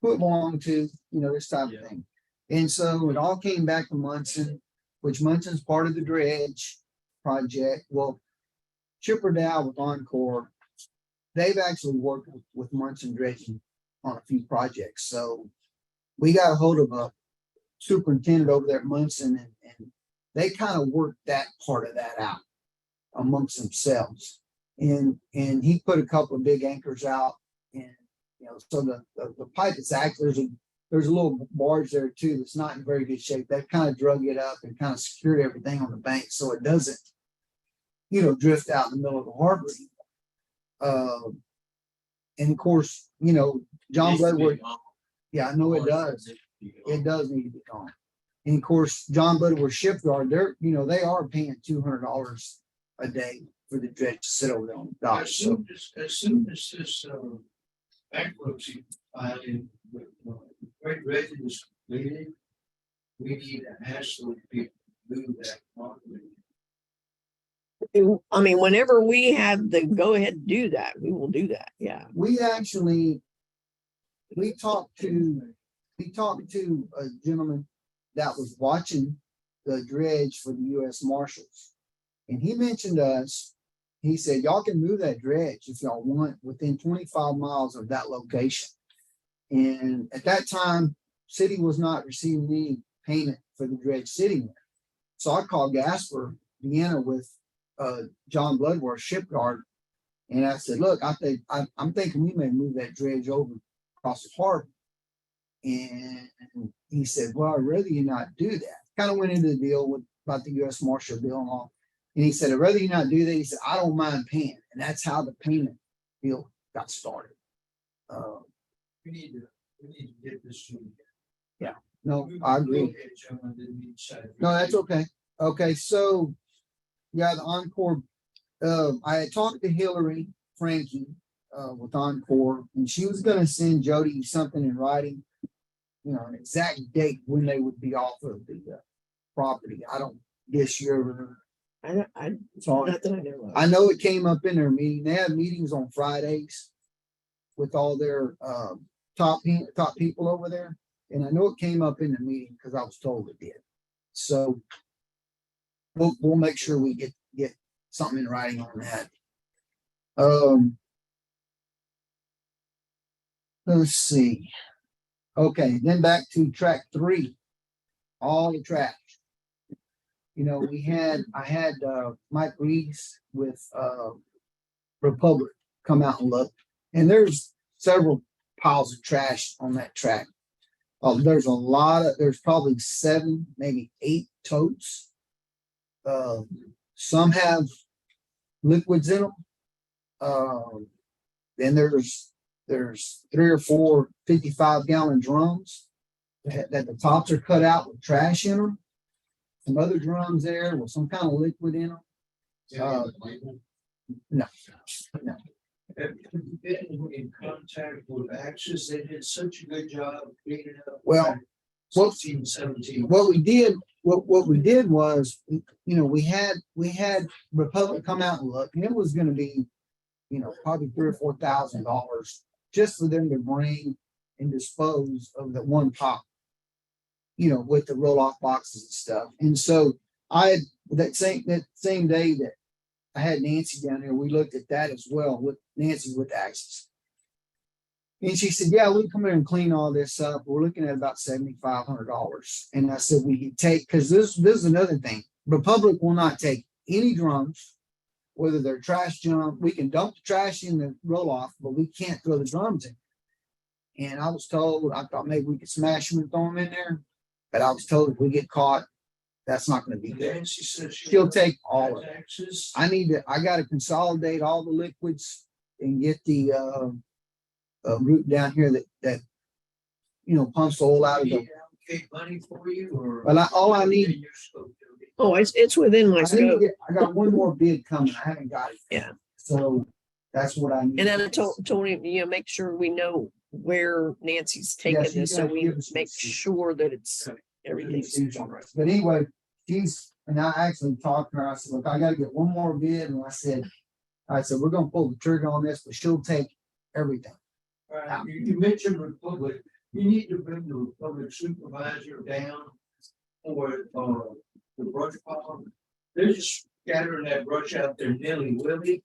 who it belonged to, this type Yeah. of thing. And so it all came back to Munson, which Munson's part of the dredge project. Well, Chipper Dow with Encore, they've actually worked with Munson Dredging on a few projects. So we got a hold of a superintendent over there at Munson, and they kind of worked that part of that out amongst themselves. And he put a couple of big anchors out, and so the pipe is actually there's a little barge there too that's not in very good shape. They've kind of drug it up and kind of secured everything on the bank so it doesn't, drift out in the middle of the harbor. And of course, John Needs to be Bloodworth, gone. yeah, I know it does. It does need to be gone. And of course, John Bloodworth Shipyard, they are paying $200 a day for the dredge to sit over there on the dock. As So soon as this bankruptcy filing with great residence completed. We need to absolutely move that property. I mean, whenever we have the go ahead to do that, we will do that. Yeah. We actually, we talked to a gentleman that was watching the dredge for the US Marshals. And he mentioned to us, he said, y'all can move that dredge if y'all want within 25 miles of that location. And at that time, city was not receiving any payment for the dredge sitting there. So I called Gasper, Vienna with John Bloodworth Shipyard. And I said, look, I'm thinking we may move that dredge over across the harbor. And he said, well, I'd rather you not do that. Kind of went into the deal with about the US Marshal bill and all. And he said, I'd rather you not do that. He said, I don't mind paying. And that's how the payment deal got started. We need to get this through. No, I agree. No, that's okay. Okay, so yeah, the Encore. I had talked to Hillary Frankie with Encore, and she was going to send Jody something in writing, you know, an exact date when they would be off of the property. I don't guess you ever. Sorry. Not that I know of. I know it came up in their meeting. They have meetings on Fridays with all their top people over there. And I know it came up in the meeting because I was told it did. So we'll make sure we get something in writing on that. Let's see. Okay, then back to track 3. All the trash. You know, I had Mike Reeves with Republic come out and look, and there's several piles of trash on that track. There's probably 7, maybe 8 totes. Some have liquids in them. Then there's 3 or 4 55-gallon drums that the tops are cut out with trash in them. Some other drums there with some kind of liquid in them. No. Have you been in contact with Axis? They did such a good job cleaning up. Well, 16, 17. What we did was, you know, we had Republic come out and look, and it was going to be, you know, probably $3,000 or $4,000 just for them to bring and dispose of the one pop, you know, with the roll-off boxes and stuff. And so that same day that I had Nancy down there, we looked at that as well with Nancy with Axis. And she said, yeah, we can come in and clean all this up. We're looking at about $7,500. And I said, we could take, because this is another thing. Republic will not take any drums, whether they're trash junk. We can dump the trash in the roll-off, but we can't throw the drums in. And I was told, I thought maybe we could smash them and throw them in there. But I was told if we get caught, that's not going to be good. Nancy said She'll take all of it. Axis. I got to consolidate all the liquids and get the route down here that you know pumps the oil out of the. Allocate money for you, or Well, all I need. Oh, it's within my scope. I got one more bid coming. I haven't got it. Yeah. So that's what I need. And then I told him, you know, make sure we know where Nancy's taking she's this, so gonna we give us make some- sure that it's everything's all right. But anyway, and I actually talked to her. I said, look, I got to get one more bid, and I said, we're going to pull the trigger on this, but she'll take everything. Right, you mentioned Republic. You need to bring the Republic supervisor down for the brush pile. They're just scattering that brush out there nilly-willy.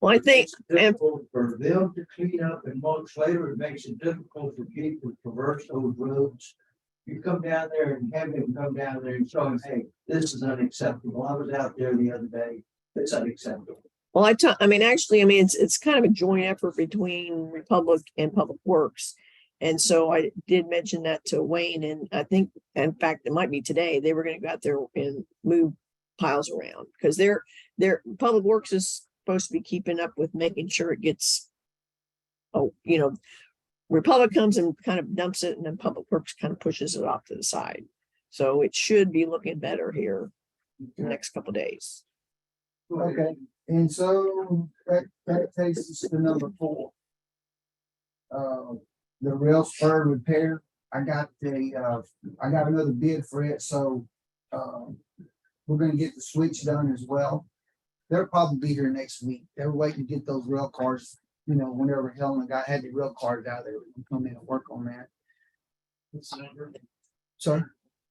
Well, I think, It's difficult for them to clean up, and months later, it makes it difficult for people to traverse those roads. You come down there and have them come down there and show them, hey, this is unacceptable. I was out there the other day. It's unacceptable. well, actually, it's kind of a joint effort between Republic and Public Works. And so I did mention that to Wayne, and I think, in fact, it might be today, they were going to go out there and move piles around, because their Public Works is supposed to be keeping up with making sure it gets, you know, Republic comes and kind of dumps it, and then Public Works kind of pushes it off to the side. So it should be looking better here in the next couple of days. Okay, and so that takes us to number 4. the rail spur repair. I got another bid for it, so, we're gonna get the switch done as well. They'll probably be here next week. They're waiting to get those rail cars, whenever Helen had the rail cars out there, we come in and work on that. What's the number? Sorry.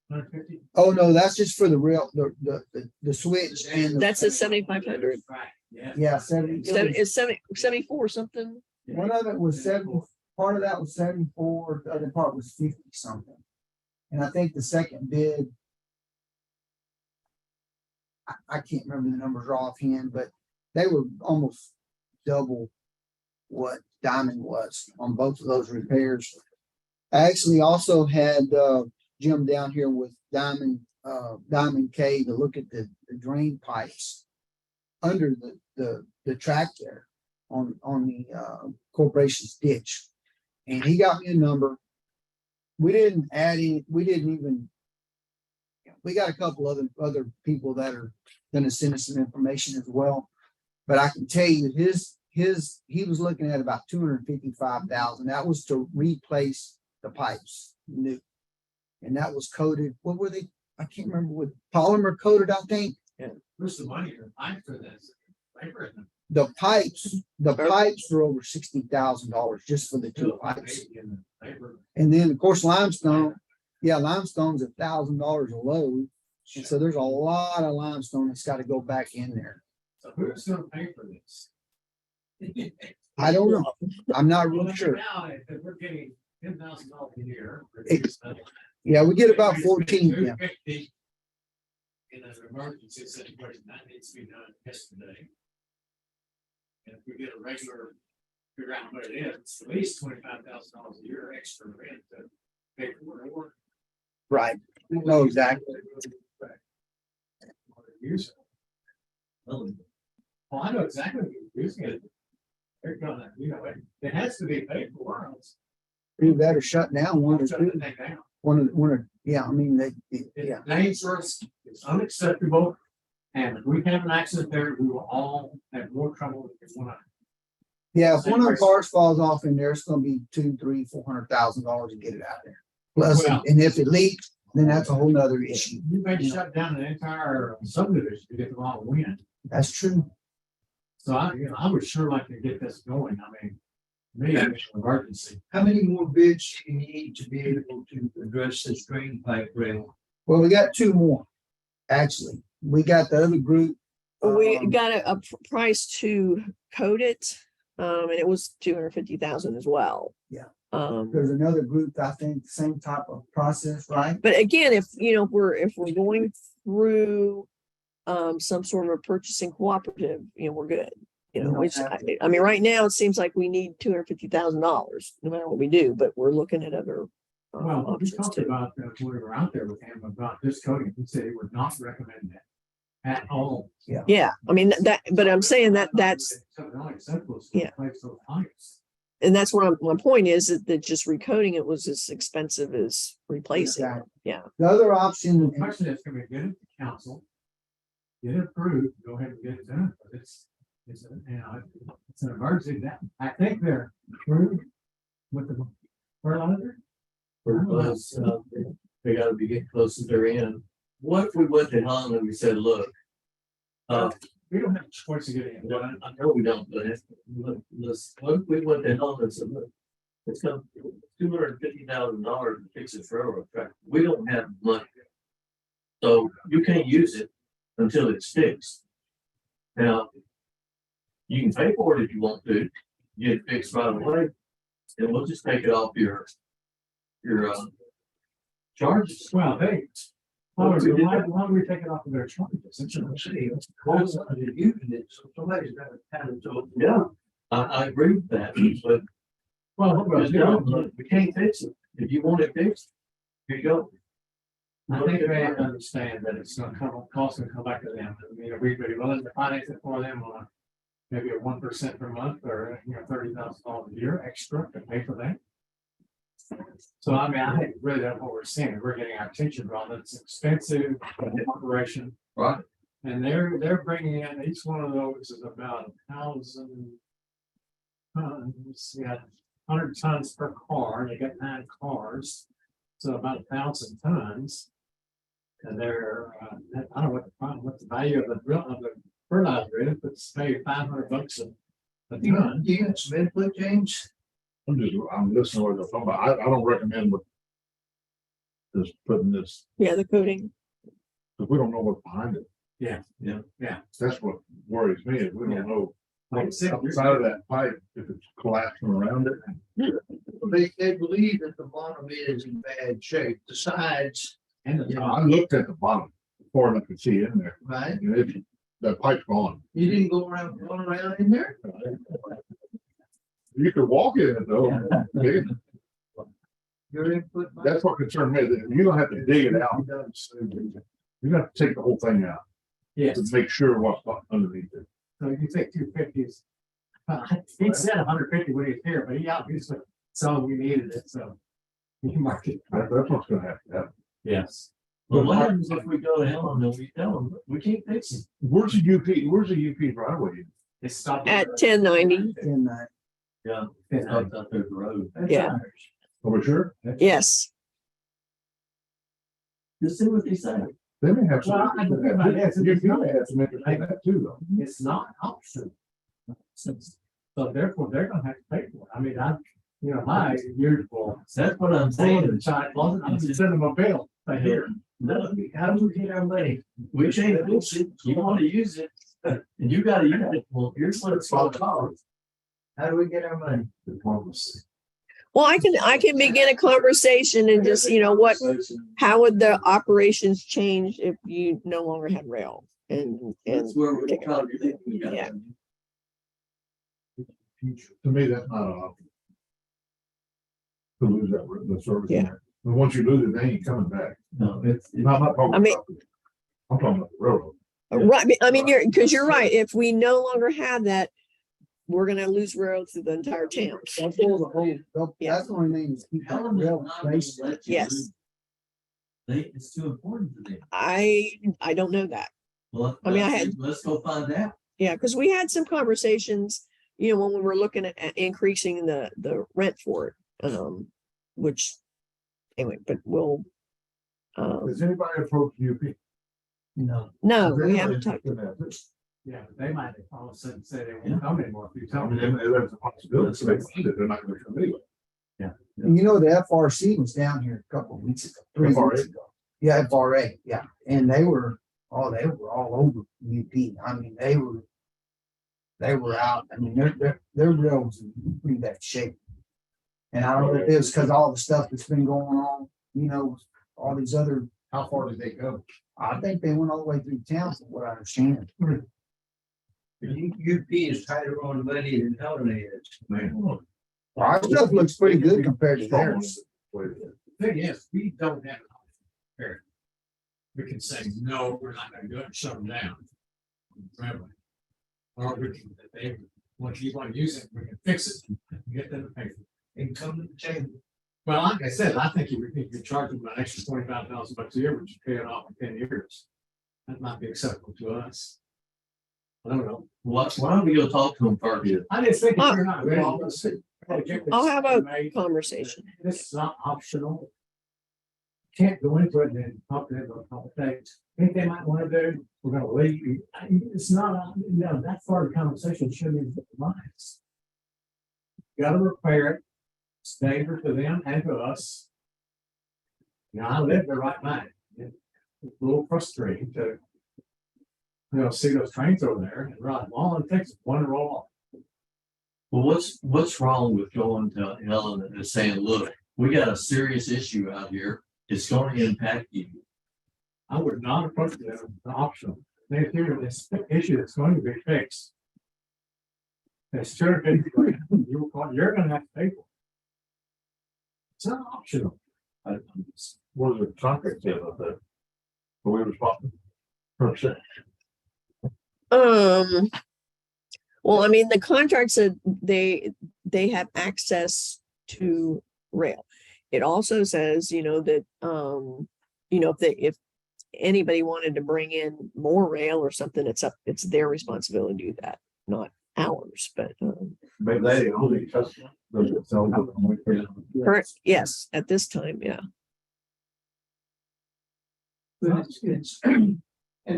150? Oh, no, that's just for the rail, the switch and. That's a 7,500. Right, yeah. Yeah, 70. It's 74 something. One of it was 70, part of that was 74, the other part was 50 something. And I think the second bid. I can't remember the numbers offhand, but they were almost double what Diamond was on both of those repairs. I actually also had Jim down here with Diamond K to look at the drain pipes under the track there on the corporation's ditch. And he got me a number. We didn't add any, we got a couple other people that are gonna send us some information as well. But I can tell you he was looking at about 255,000. That was to replace the pipes new. And that was coated, what were they? I can't remember what, polymer coated, I think. Where's the money for this? Labor, isn't it? The pipes were over $60,000 just for the two pipes. Labor. And then, of course, limestone, limestone's $1,000 a load. And so there's a lot of limestone that's got to go back in there. So who's gonna pay for this? I don't know. I'm not real sure. Now, if we're getting $10,000 a year. Yeah, we get about 14. Yeah. 250 in an emergency situation, that needs to be done yesterday. And if we get a regular, figure out what it is, it's at least $25,000 a year extra rent to pay for it. Or Right. No, exactly. use it. Well, I know exactly what you're using it. They're gonna, it has to be paid for. Else Either that or shut down one or shut two. the thing down. I mean, It's dangerous, it's unacceptable, and if we have an accident there, we will all have more trouble if we wanna. Yeah, if one of the cars falls off in there, it's gonna be $200,000, $300,000, $400,000 to get it out of there. Plus, Well- and if it leaks, then that's a whole nother issue. You may shut down an entire subdivision to get the wrong wind. That's true. So I would sure like to get this going. I mean, me, it's an emergency. How many more bids do you need to be able to address this drain pipe rail? Well, we got two more, actually. We got the other group. We got a price to coat it, and it was 250,000 as well. Yeah. But There's another group, I think, same type of process, right? again, if we're going through some sort of a purchasing cooperative, we're good. We don't Which have to. I mean, right now it seems like we need $250,000 no matter what we do, but we're looking at other Well, we options talked too. about, when we were out there with him about this coating, he said he would not recommend that at all. Yeah, I mean but I'm saying that's. So the only acceptable is to Yeah. replace those pipes. And that's what my point is that just recoating it was as expensive as replacing. it. Exactly. Yeah. The other The option, question is, can we get it to council? Get it approved, go ahead and get it done, but it's an emergency that, I think they're approved with the fertilizer. For us, they gotta be getting close to their end. What if we went to Helen and we said, look, We don't have a choice to get it. well, I know we don't, but what if we went to Helen and said, look, it's gonna $250,000 to fix this railroad track. We don't have money. So you can't use it until it's fixed. Now, you can pay for it if you want to, get it fixed right away, and we'll just take it off your charges. Well, why don't we take it off of their charges? Since I'm saying, close on it, using it, so somebody's got to have it to. Yeah, I agree with that, but Well, what about just don't, look, we can't fix it. If you want it fixed, here you go. I think they have to understand that it's gonna cost gonna come back to them. I mean, are we willing to finance it for them on maybe a 1% per month or, $30,000 a year extra to pay for that? So I mean, I think really that's what we're seeing. We're getting our attention drawn. It's expensive operation. Right. And they're bringing in, each one of those is about 1,000 tons. Yeah, 100 tons per car, they got 9 cars, so about 1,000 tons. And they're, I don't know what the value of the fertilizer is, but it's maybe $500 a ton. You got some input, James? I'm listening to what they're talking about. I don't recommend what just putting this, Yeah, the coating. because we don't know what's behind it. Yeah. That's what worries me, is we Yeah. don't know Like I what's said, outside of that pipe, if it's collapsing around it. They believe that the bottom is in bad shape, the sides, and the You know, top. I looked at the bottom before I could see in there, right? and it, that pipe's gone. You didn't go around, going around in there? You could walk in it though. Your input? Mike? That's what concerned me, that you're gonna have to dig it out. You're gonna have to take the whole thing out Yes, to make sure what's underneath it. so you think 250s. He said 150 when he was here, but he obviously saw we needed it, so. He marked it. That's what's gonna have to happen. Yes. But what happens if we go to hell and then we tell them, we can't fix it? Where's the UP right away? They stopped. At 1090, And, Yeah. It's out there the road. Yeah. Are we sure? yes. Just see what they say. They may have some. Well, I think about that. You may have some interest in that too, though. It's not optional. So therefore, they're gonna have to pay for it. I mean, my years ago. That's what I'm Saying saying. the child closet, I'm just sending them a bill. I hear. No, how do we get our money? We can't fix it. You wanna use it, and you gotta use it. Well, here's what it's all about. How do we get our money? Diplomacy. Well, I can begin a conversation and just, how would the operations change if you no longer had rail? And That's where we're probably thinking we got. Yeah. To me, that's not an option. To lose the service. Yeah. there. But once you lose it, then you're coming back. No, it's. I'm not talking I mean- about. I'm talking about the railroad. right, I mean, you're right. If we no longer have that, we're gonna lose rail through the entire town. that's all the whole, Yeah. that's the only thing is keep that Helen is rail not gonna place. let you Yes. lose. It's too important to them. I don't know that. Well, I mean, I had- let's go find out. Yeah, because we had some conversations, when we were looking at increasing the rent for it, which anyway, but we'll, Has anybody approached UP? No. no, Has we anybody haven't talked. looked at this? Yeah, but they might all of a sudden say they won't come anymore if you I tell mean, them. there's a possibility, so they find it, they're not gonna come anyway. And the FRC was down here a couple of weeks ago, 3 FRA? weeks ago. Yeah, FRA, yeah, and they were all over UP. I mean, they were out. I mean, their rails in pretty bad shape. And I don't know if it was because all the stuff that's been going on, all these other, How far did they go? I think they went all the way through town, from what I understand. UP is tighter on money than Helen is. Our stuff looks pretty good compared to theirs. Thing is, we don't have. an option here. We can say, no, we're not gonna do it, and shut them down. Forever. Or we can, if they, once you want to use it, we can fix it, and get them to pay for it, and come to the table. Well, like I said, I think you could charge them an extra $25,000 a year, but you pay it off in 10 years. That might be acceptable to us. I don't know. Why don't we go talk to them first? I just think if Oh. you're not ready. let's get this I'll have a made. conversation. This is not optional. Can't go into it and then talk to them about a couple things. Think they might want to do, we're gonna leave. It's not, that far of conversation shouldn't even be minds. Gotta repair it. It's dangerous to them and to us. I live there right now. It's a little frustrating to, see those trains over there and ride. All it takes is one roll off. Well, what's wrong with going to Helen and saying, look, we got a serious issue out here. It's going to impact you. I would not approach them as an option. They hear this issue that's going to be fixed. It's sure you're gonna have to pay for it. It's not optional. What does the contract say about that? Are we responsible? %. Well, I mean, the contract said they have access to rail. It also says, that, if anybody wanted to bring in more rail or something, it's their responsibility to do that, not hours, but, Maybe they the only customer. that sells it on weekends. current, yes, at this time, yeah. But it's, and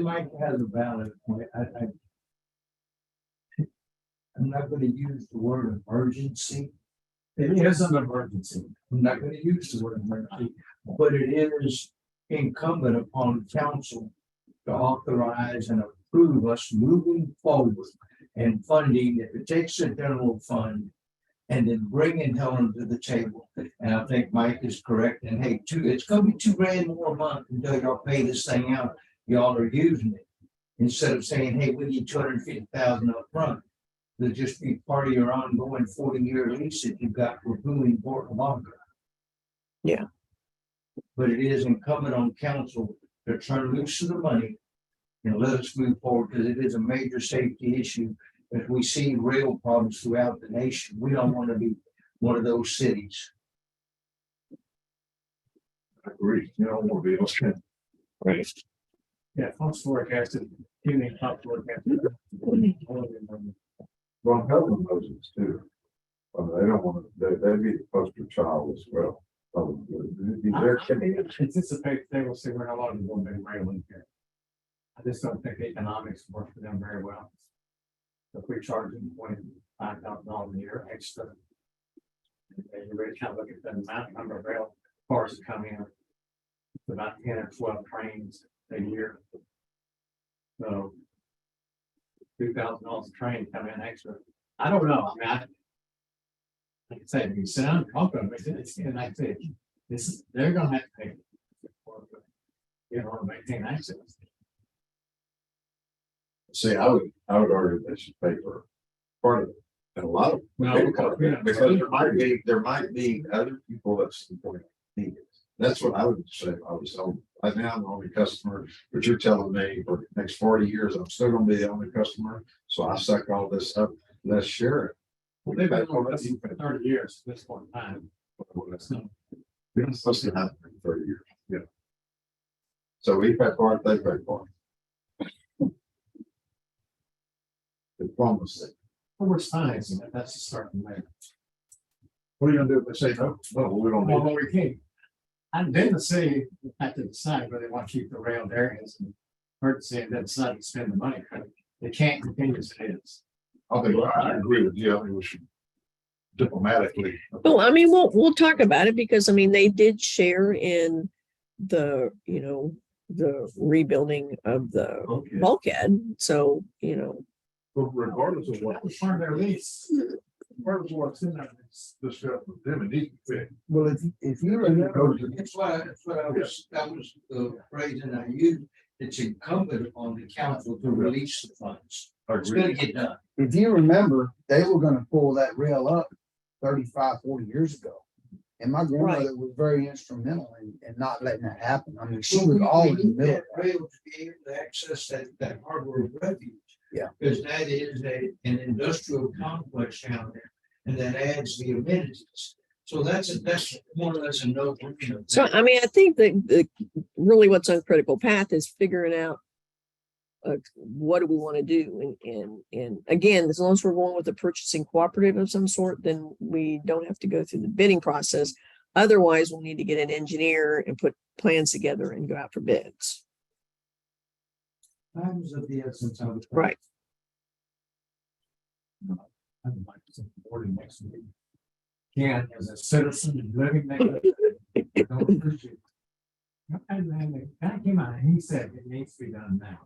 Mike has a valid point. I'm not gonna use the word emergency. It is an emergency. I'm not gonna use the word emergency, but it is incumbent upon council to authorize and approve us moving forward and funding, if it takes a general fund, and then bringing Helen to the table. And I think Mike is correct. And hey, it's gonna be $2,000 more a month until y'all pay this thing out. Y'all are using it. Instead of saying, hey, we need 250,000 up front. It'll just be part of your ongoing 40-year lease that you've got for booming Port Lavaca. Yeah. But it is incumbent on council to turn loose of the money and let us move forward, because it is a major safety issue. If we see rail problems throughout the nation, we don't want to be one of those cities. I agree. You don't want to be okay. Right. Yeah, pumps forecasted, evening pump forecasted. Well, Helen knows this too. They don't want to, they'd be the poster child as well. I anticipate they will see we're not allowed to go big railing here. I just don't think the economics work for them very well. If we charge them $25,000 a year extra. And you really kind of look at the amount number of rail cars that come in. It's about 10 or 12 trains a year. So. $2,000 a train come in extra. I don't know. I mean, like I said, you sit down and talk about it, it's, and I say, this is, they're gonna have to pay. In order to maintain access. See, I would argue they should pay for part of it. And a lot of. Well, Because there might be other people that's need it. That's what I would say. I was told, right now I'm the only customer, but you're telling me for the next 40 years, I'm still gonna be the only customer. So I suck all this up, let's share it. Well, they've been on this for 30 years at this point in time. So, We're not supposed to have it for 30 years. Yeah. So we pay for it, they pay for it. Diplomacy. well, we're financing it, that's the starting rate. What are you gonna do if they say no? No, we don't need Well, we can't. And then the city have to decide whether they want to keep the railed areas and emergency and then decide to spend the money. They can't continue as it is. I agree with you. I think we should diplomatically. Well, I mean, we'll talk about it because, I mean, they did share in the, the rebuilding of the bulkhead. So, But regardless of what, That was part of their lease. regardless of what's in there, it's discussed with them, it needs to fit. Well, if you remember, that's what that was the phrase that I used. It's incumbent on the council to release the funds. I It's agree. gonna get done. If you remember, they were gonna pull that rail up 35, 40 years ago. And my grandmother was very instrumental in not letting that happen. I mean, she was all in the middle. of that. Rail to be able to access that harbor of refuge. Yeah. Because that is an industrial complex down there, and that adds the amenities. So that's more or less a no. so, I mean, I think that really what's on critical path is figuring out what do we want to do? And again, as long as we're going with a purchasing cooperative of some sort, then we don't have to go through the bidding process. Otherwise, we'll need to get an engineer and put plans together and go out for bids. Times of the essence of it. Right. I would like to see the board next week. Can, as a citizen living there. don't appreciate it. And then the guy came out and he said it needs to be done now.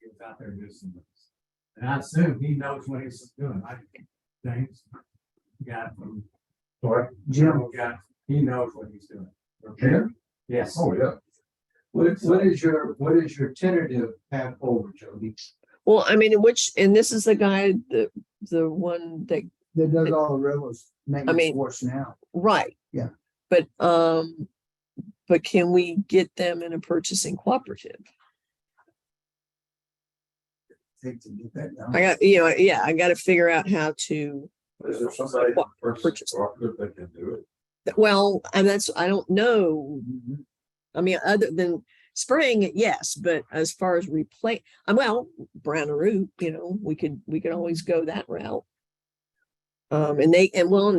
He was out there doing some. And I assume he knows what he's doing. I think James got from. Jim got, he knows what he's doing. Yeah. Yes. Oh, yeah. What is your tentative path forward, Jody? Well, I mean, and this is the guy, the one that, That does all the railroads maintenance for us now. right. Yeah. But can we get them in a purchasing cooperative? Take to get that done. I got, I got to figure out how to, Is there somebody What? purchase Purchase. cooperative that can do it? well, and I don't know. Mhm. I mean, other than spraying it, yes, but as far as replace, well, brown and root, we could always go that route. And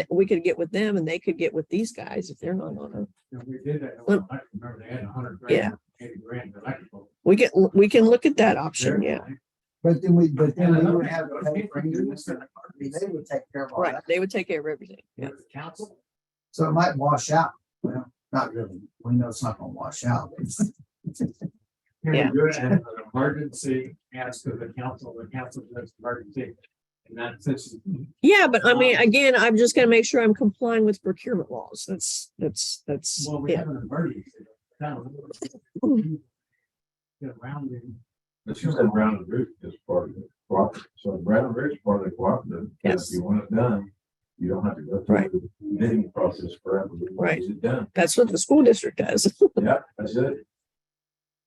we could get with them and they could get with these guys if they're not on We did that. Well, I remember they had 100 Yeah. grand, 80 grand electrical. we can look at that option, yeah. But then we would And have. those people do this, They would take care of all Right, that. they would take care of everything, yeah. with the council. So it might wash out. Well, not really. We know it's not gonna wash out. Can Yeah. we do it as an emergency, ask of the council does emergency? And that since. Yeah, but I mean, again, I'm just gonna make sure I'm complying with procurement laws. That's, Well, we yeah. have an emergency. Get around it. But you said Brown and Root is part of the cooperative, so Brown and Root is part of the cooperative. and Yes. If you want it done, you don't have to go Right. through the bidding process forever. You want Right. it done. That's what the school district does. Yeah, that's it.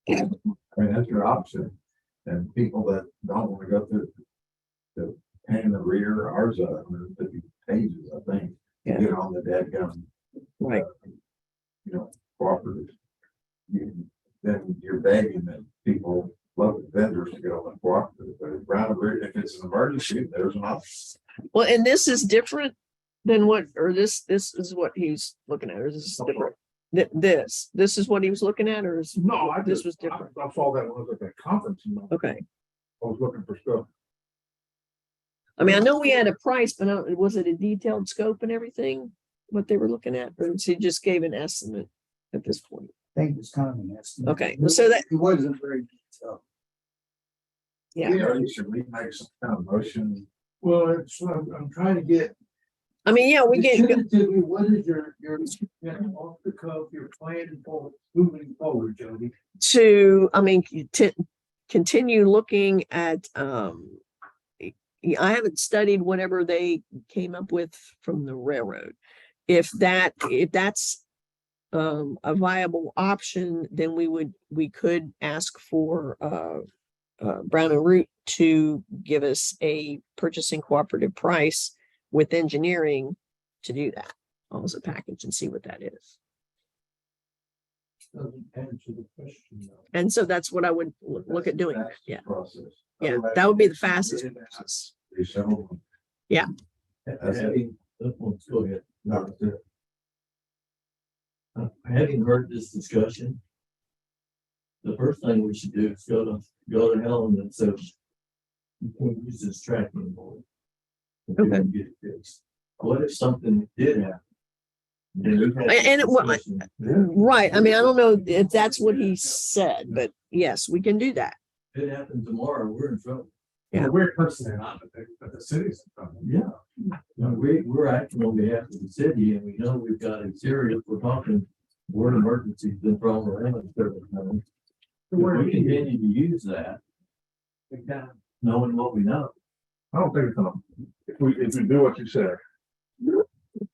Yeah. I mean, that's your option. And people that don't want to go through the pain in the rear, ours, 150 pages, I think. Yeah. Get on the dadgum. Right. Cooperative. Then you're begging that people, local vendors to go on the cooperative, but if Brown and Root, if it's an emergency, there's an option. Well, and this is different than this is what he's looking at, or is this different? This is what he was looking at, or is? No, This was different. I saw that when I was at that conference, Okay. I was looking for stuff. I mean, I know we had a price, but was it a detailed scope and everything? What they were looking at, or he just gave an estimate at this point? I think it's kind of an estimate. Okay, so that, It wasn't very detailed. yeah. Should we make some kind of motion? Well, it's, I'm trying to get. I mean, yeah, we get, Tentatively, what is your, off the cuff, your plan for moving forward, Jody? to continue looking at, I haven't studied whatever they came up with from the railroad. If that's a viable option, then we could ask for Brown and Root to give us a purchasing cooperative price with engineering to do that, almost a package, and see what that is. Doesn't answer the question though. And so that's what I would look at doing. That's the Yeah, Process. yeah, Otherwise, that would be the you fastest bid it out, process. do several of them. That's it. Having, let's go ahead. No, that's it. Having heard this discussion, the first thing we should do is go to Helen and say, you can't use this tracking anymore. If you Okay. can get it fixed. What if something did happen? Then we've had And it wa- this discussion. Right, I mean, I don't know if that's what he said, but yes, we can do that. If it happened tomorrow, we're in trouble. Yeah. We're personally not, but the city's. Yeah. We're acting on behalf of the city and we know we've got a serious, we're talking word emergency's been thrown around several times. If we continue to use that, knowing what we know. I don't think it's gonna, if we do what you said.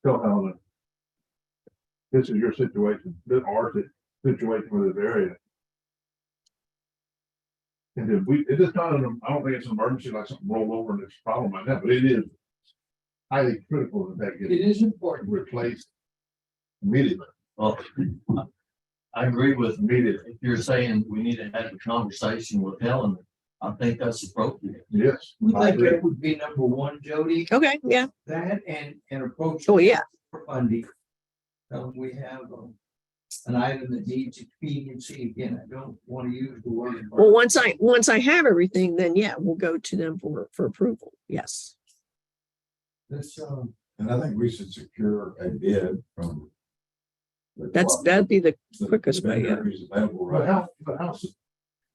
Tell Helen. This is your situation, this our situation with this area. And then it is not I don't think it's an emergency, like something roll over and it's a problem like that, but it is. Highly critical that It gets is important. replaced. Immediately. Well, I agree with Immediately. if you're saying we need to have a conversation with Helen, I think that's appropriate. Yes. We I think agree. that would be number one, Jody, Okay, yeah, that and approach. oh, yeah, For funding. We have an item that needs expediency. Again, I don't want to use the word. well, once I have everything, then yeah, we'll go to them for approval, yes. This, And I think we should secure a bid from. the That'd be the the quickest way, yeah. vendor who's available But right now.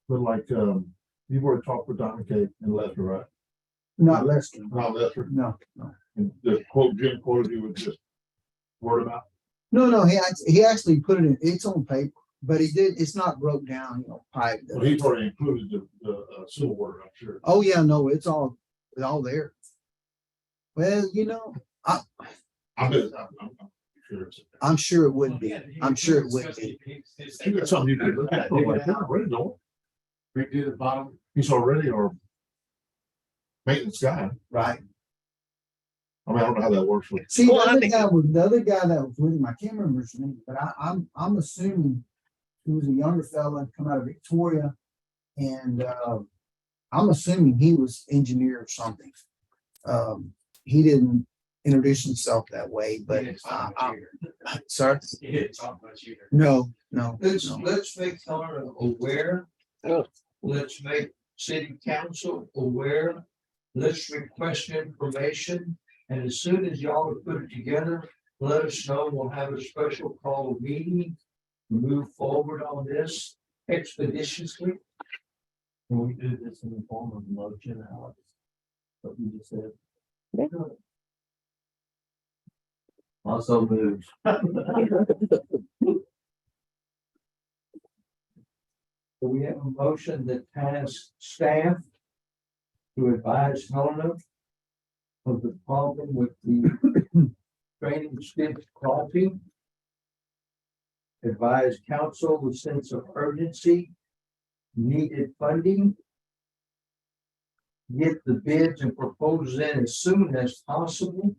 but like, you've already talked with Donna Kate and Lester, right? Not Lester. Not Lester, No, no. and the quote Jim quoted you with just word about. No, he actually put it in, it's on paper, but it's not broke down, pipe. Well, he's already included the civil work, I'm sure. Oh, yeah, no, it's all there. Well, I'm sure it's. I'm sure it would be. I'm sure it would be. You got something you could look at, like, he's already know, Redo the bottom. he's already our maintenance guy. Right. I mean, I don't know how that works with. See, Well, I mean- the other guy that was with him, I can't remember his name, but I'm assuming who was a younger fella, come out of Victoria. And, I'm assuming he was engineer or something. He didn't introduce himself that way, but, sorry, He didn't talk much either. no. Let's make Connor aware. Oh. Let's make city council aware. Let's request information. And as soon as y'all have put it together, let us know. We'll have a special call meeting. Move forward on this expeditiously. Can we do this in the form of motion, Alex? What you just said? Yeah. Also moved. So we have a motion that has staff to advise Helena of the problem with the training skid quality. Advise council with sense of urgency, needed funding. Get the bids and proposals in as soon as possible.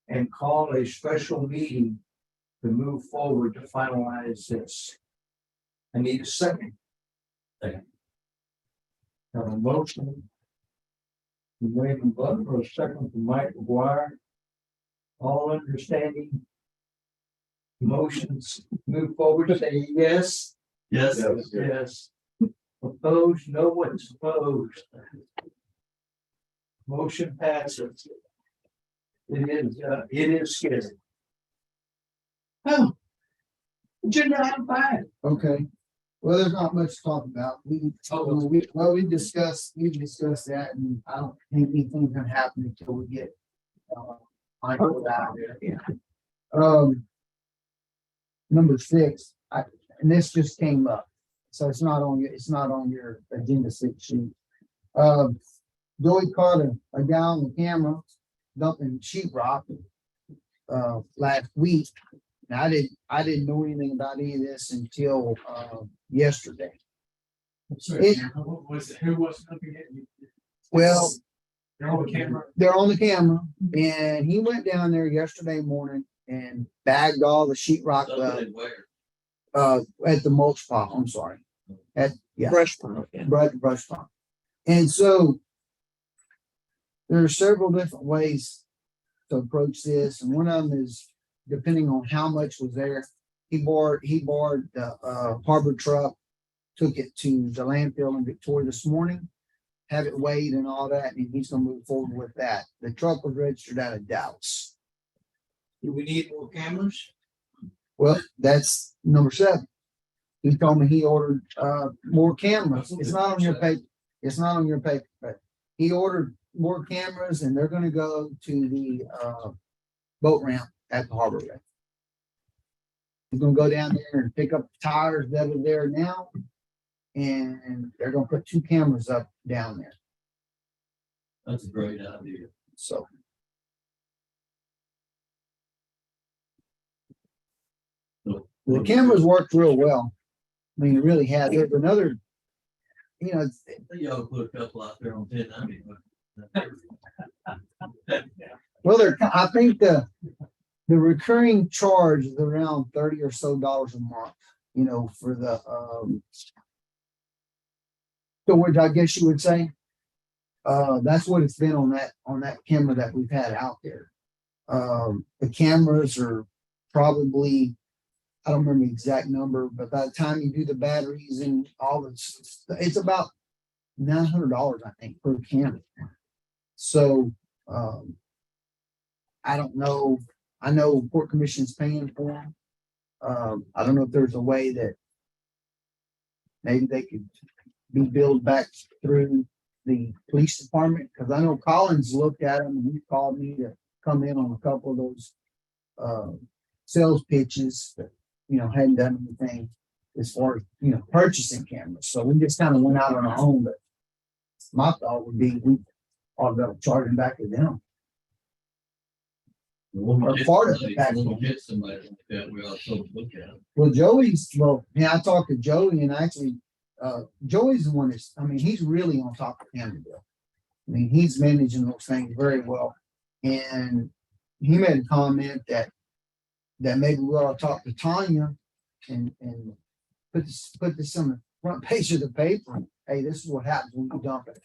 And call a special meeting to move forward to finalize this. I need a second. Second. Have a motion. from Raymond Butler, a second from Mike McGuire. All understanding. Motions move forward, say yes. Yes. Yes. Opposed, no one's opposed. Motion passes. It is scary. Oh. Agenda item 5. Okay, well, there's not much to talk about. We discussed that, and I don't think anything's gonna happen until we get. Michael out there. Number 6, and this just came up, so it's not on your agenda sheet. Joey caught a guy on the camera dumping sheetrock last week. And I didn't know anything about any of this until yesterday. It- What was it? Who was looking at you? Well, They're on the camera. they're on the camera, and he went down there yesterday morning and bagged all the sheetrock Something where? at the mulch pile. I'm sorry. Yeah. Brush pile, yeah. Brush pile. And so there are several different ways to approach this, and one of them is depending on how much was there. He borrowed the harbor truck, took it to the landfill in Victoria this morning, have it weighed and all that, and he's gonna move forward with that. The truck was registered out of Dallas. Do we need more cameras? Well, that's number 7. He told me he ordered more cameras. It's not on your paper. It's not on your paper, but he ordered more cameras, and they're gonna go to the boat ramp at the harbor wreck. He's gonna go down there and pick up tires that are there now. And they're gonna put 2 cameras up down there, That's a great idea. so. The cameras worked real well. I mean, it really has. There's another, it's- Y'all put a couple out there on 1090. well, I think the recurring charge is around $30 or so a month, for the storage, I guess you would say. That's what it's been on that camera that we've had out there. The cameras are probably, I don't remember the exact number, but by the time you do the batteries and all this, it's about $900, I think, per camera. So, I don't know. I know Port Commission's paying for them. I don't know if there's a way that maybe they could be billed back through the police department, because I know Collins looked at them and he called me to come in on a couple of those sales pitches, but hadn't done anything as far as purchasing cameras. So we just kind of went out on our own. But my thought would be we ought to charge them back to them. Or part of it back. When we get somebody like that, we ought to look at it. Well, I talked to Joey, and actually, Joey's the one he's really on top of camera bill. I mean, he's managing those things very well. And he made a comment that that maybe we ought to talk to Tanya and put this on the front page of the paper. Hey, this is what happens when you dump it.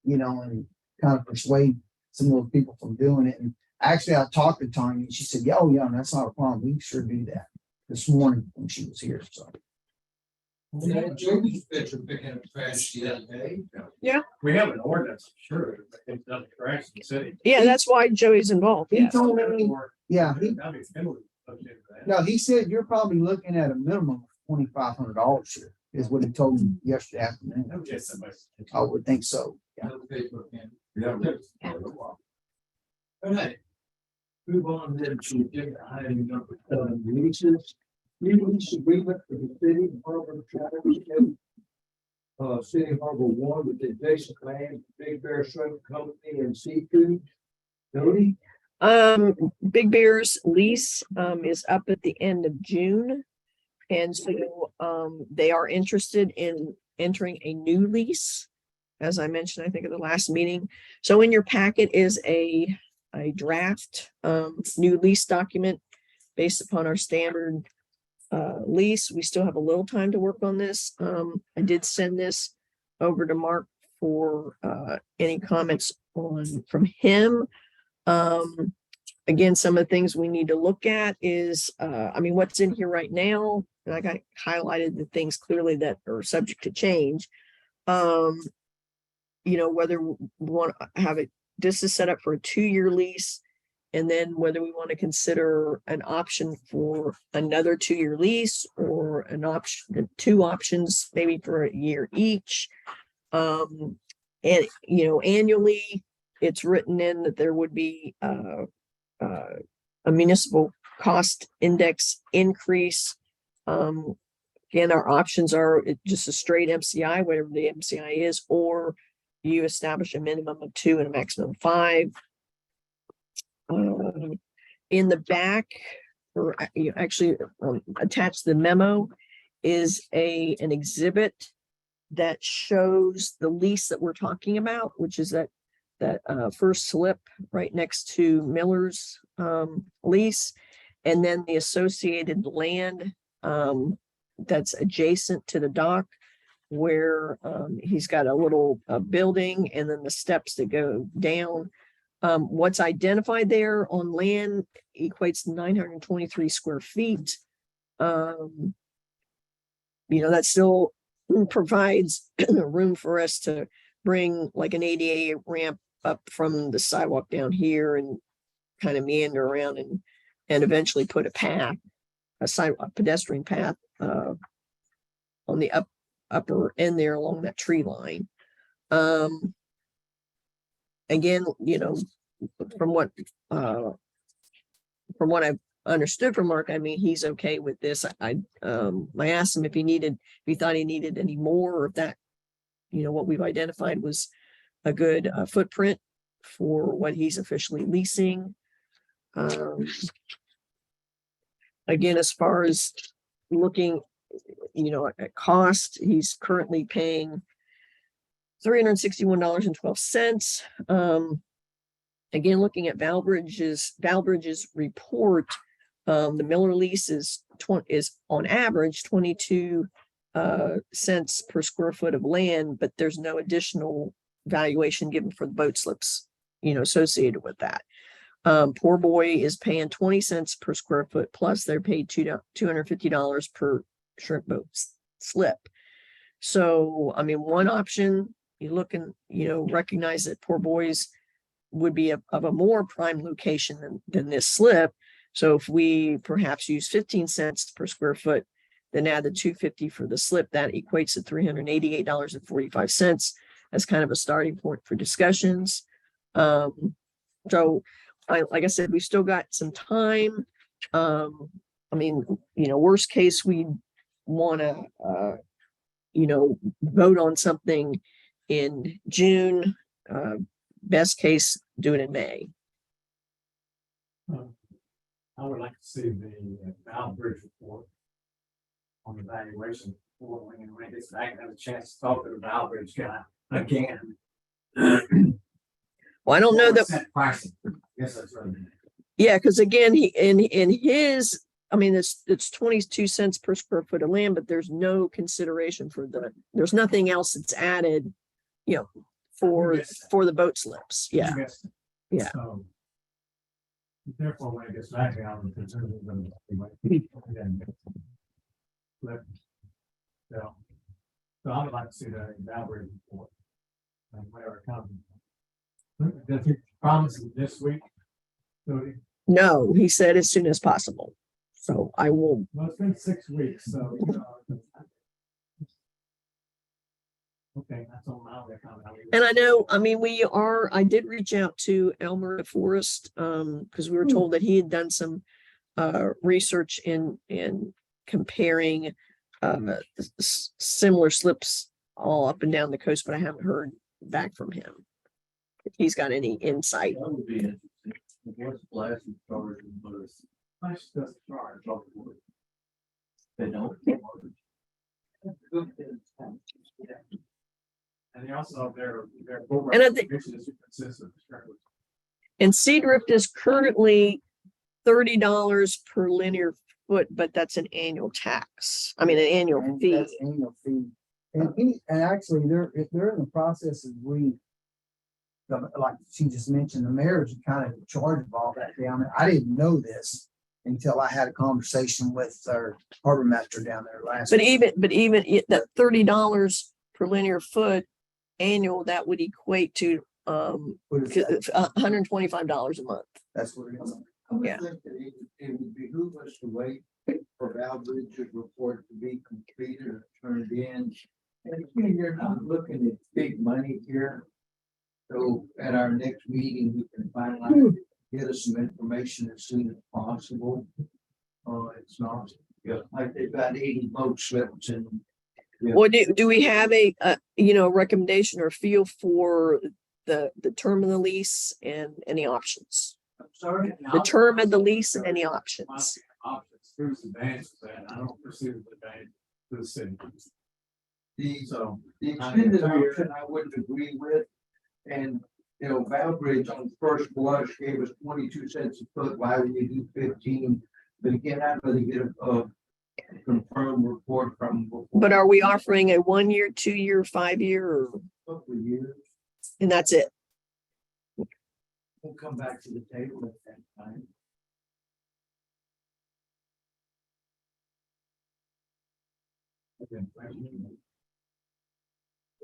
You know, and kind of persuade some of those people from doing it. And actually, I talked to Tanya and she said, yeah, oh, yeah, that's not a problem. We can sure do that this morning when she was here. So. Joey's picture picking up trash the other day. We have an ordinance, sure, it's done trash in the city. Yeah, that's why Joey's involved. He Yeah. told me, yeah, That'd be penalty associated with that. no, he said you're probably looking at a minimum of $2,500 here, is what he told me yesterday afternoon. That would get somebody. I would think so. Yeah. Yeah. All right. Move on then to agenda item number 7, releases. Release agreement for the city of Harbor Travel. City of Harbor One with adjacent land, Big Bear Shrimp Company and Seafood. Jody? Big Bear's lease is up at the end of June. And so they are interested in entering a new lease, as I mentioned, I think at the last meeting. So in your packet is a draft new lease document based upon our standard lease. We still have a little time to work on this. I did send this over to Mark for any comments from him. Again, some of the things we need to look at is, what's in here right now, and I got highlighted the things clearly that are subject to change. Whether we want to have it, this is set up for a 2-year lease, and then whether we want to consider an option for another 2-year lease or an option, 2 options, maybe for a year each. And, annually, it's written in that there would be a municipal cost index increase. Again, our options are just a straight MCI, whatever the MCI is, or you establish a minimum of 2 and a maximum of 5. In the back, or you actually attach the memo, is an exhibit that shows the lease that we're talking about, which is that first slip right next to Miller's lease, and then the associated land that's adjacent to the dock, where he's got a little building and then the steps that go down. What's identified there on land equates to 923 square feet. That still provides room for us to bring like an ADA ramp up from the sidewalk down here and kind of meander around and eventually put a pedestrian path on the upper end there along that tree line. Again, from what I've understood from Mark, he's okay with this. I asked him if he thought he needed any more, or if that, what we've identified was a good footprint for what he's officially leasing. Again, as far as looking, at cost, he's currently paying $361.12. Again, looking at Valbridge's report, the Miller lease is on average 22 cents per square foot of land, but there's no additional valuation given for the boat slips, associated with that. Poor Boy is paying 20 cents per square foot, plus they're paid $250 per shrimp boat slip. So, one option, you look and, recognize that Poor Boys would be of a more prime location than this slip. So if we perhaps use 15 cents per square foot, then add the $250 for the slip, that equates to $388.45 as kind of a starting point for discussions. So like I said, we've still got some time. Worst case, we want to, vote on something in June. Best case, do it in May. I would like to see the Valbridge report on the valuation. I have a chance to talk to the Valbridge guy again. Well, I don't know that. Pricing. Yes, that's right. Yeah, because again, in his, I mean, it's 22 cents per square foot of land, but there's no consideration for there's nothing else that's added, you know, for the boat slips. Yeah. Yes. Yeah. So, therefore, when it gets back down, the concern is going to be like, again, flip. So I would like to see that in Valerie report. And whatever it comes. Does he promise it this week? So, No, he said as soon as possible. So I will. well, it's been 6 weeks, so, you know. Okay, that's all now. And I know, I mean, I did reach out to Elmer Forrest, because we were told that he had done some research in comparing similar slips all up and down the coast, but I haven't heard back from him. If he's got any insight. That would be interesting. What's blasting stars and bullets? Flash doesn't charge. They don't. And they also, their. And I think- Consistent. And Seadrift is currently $30 per linear foot, but that's an annual tax. I mean, an annual And fee. that's annual fee. And actually, they're in the process of like she just mentioned, the mayor's kind of in charge of all that down there. I didn't know this until I had a conversation with our harbor master down there last. But week. even that $30 per linear foot annual, that would equate to What is that? $125 a month. That's what it is. I would Yeah. think that it would behoove us to wait for Valbridge's report to be completed or turned in. And you're not looking at big money here. So at our next meeting, we can finalize, get us some information as soon as possible. It's not, like they've got 80 boat slips and. Or do we have a recommendation or feel for the term of the lease and any options? Sorry. The term of the lease and any options. Options, who's the bank, and I don't pursue the bank to the city. So. The extended option I wouldn't agree with. And, Valbridge on first blush gave us 22 cents a foot. Why would you do 15? But again, I'd rather get a confirmed report from. But are we offering a 1 year, 2 year, 5 year, or, Couple of years. and that's it? We'll come back to the table at that time.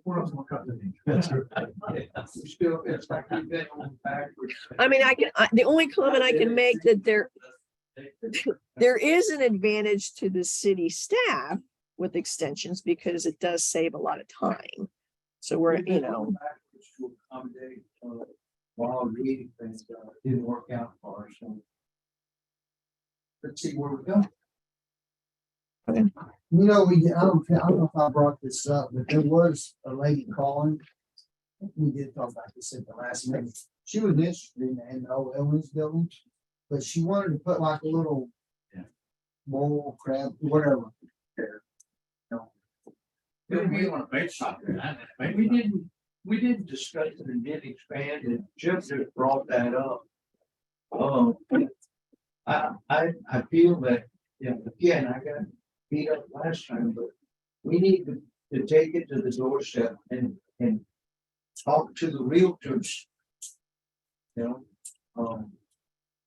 What else will come to me? We still, it's like we've been on backwards. I mean, the only comment I can make that there is an advantage to the city staff with extensions because it does save a lot of time. So we're, We've been going backwards to accommodate, while reading things, didn't work out for us, so. Let's see where we go. I don't know if I brought this up, but there was a lady calling. We did talk about this at the last meeting. She was interested in the old Owens building, but she wanted to put like a little bowl, crab, whatever. There. It'll be on a bait shop. We didn't discuss it and did expand it. Jeff just brought that up. I feel that, again, I got beat up last time, but we need to take it to the doorstep and talk to the realtors.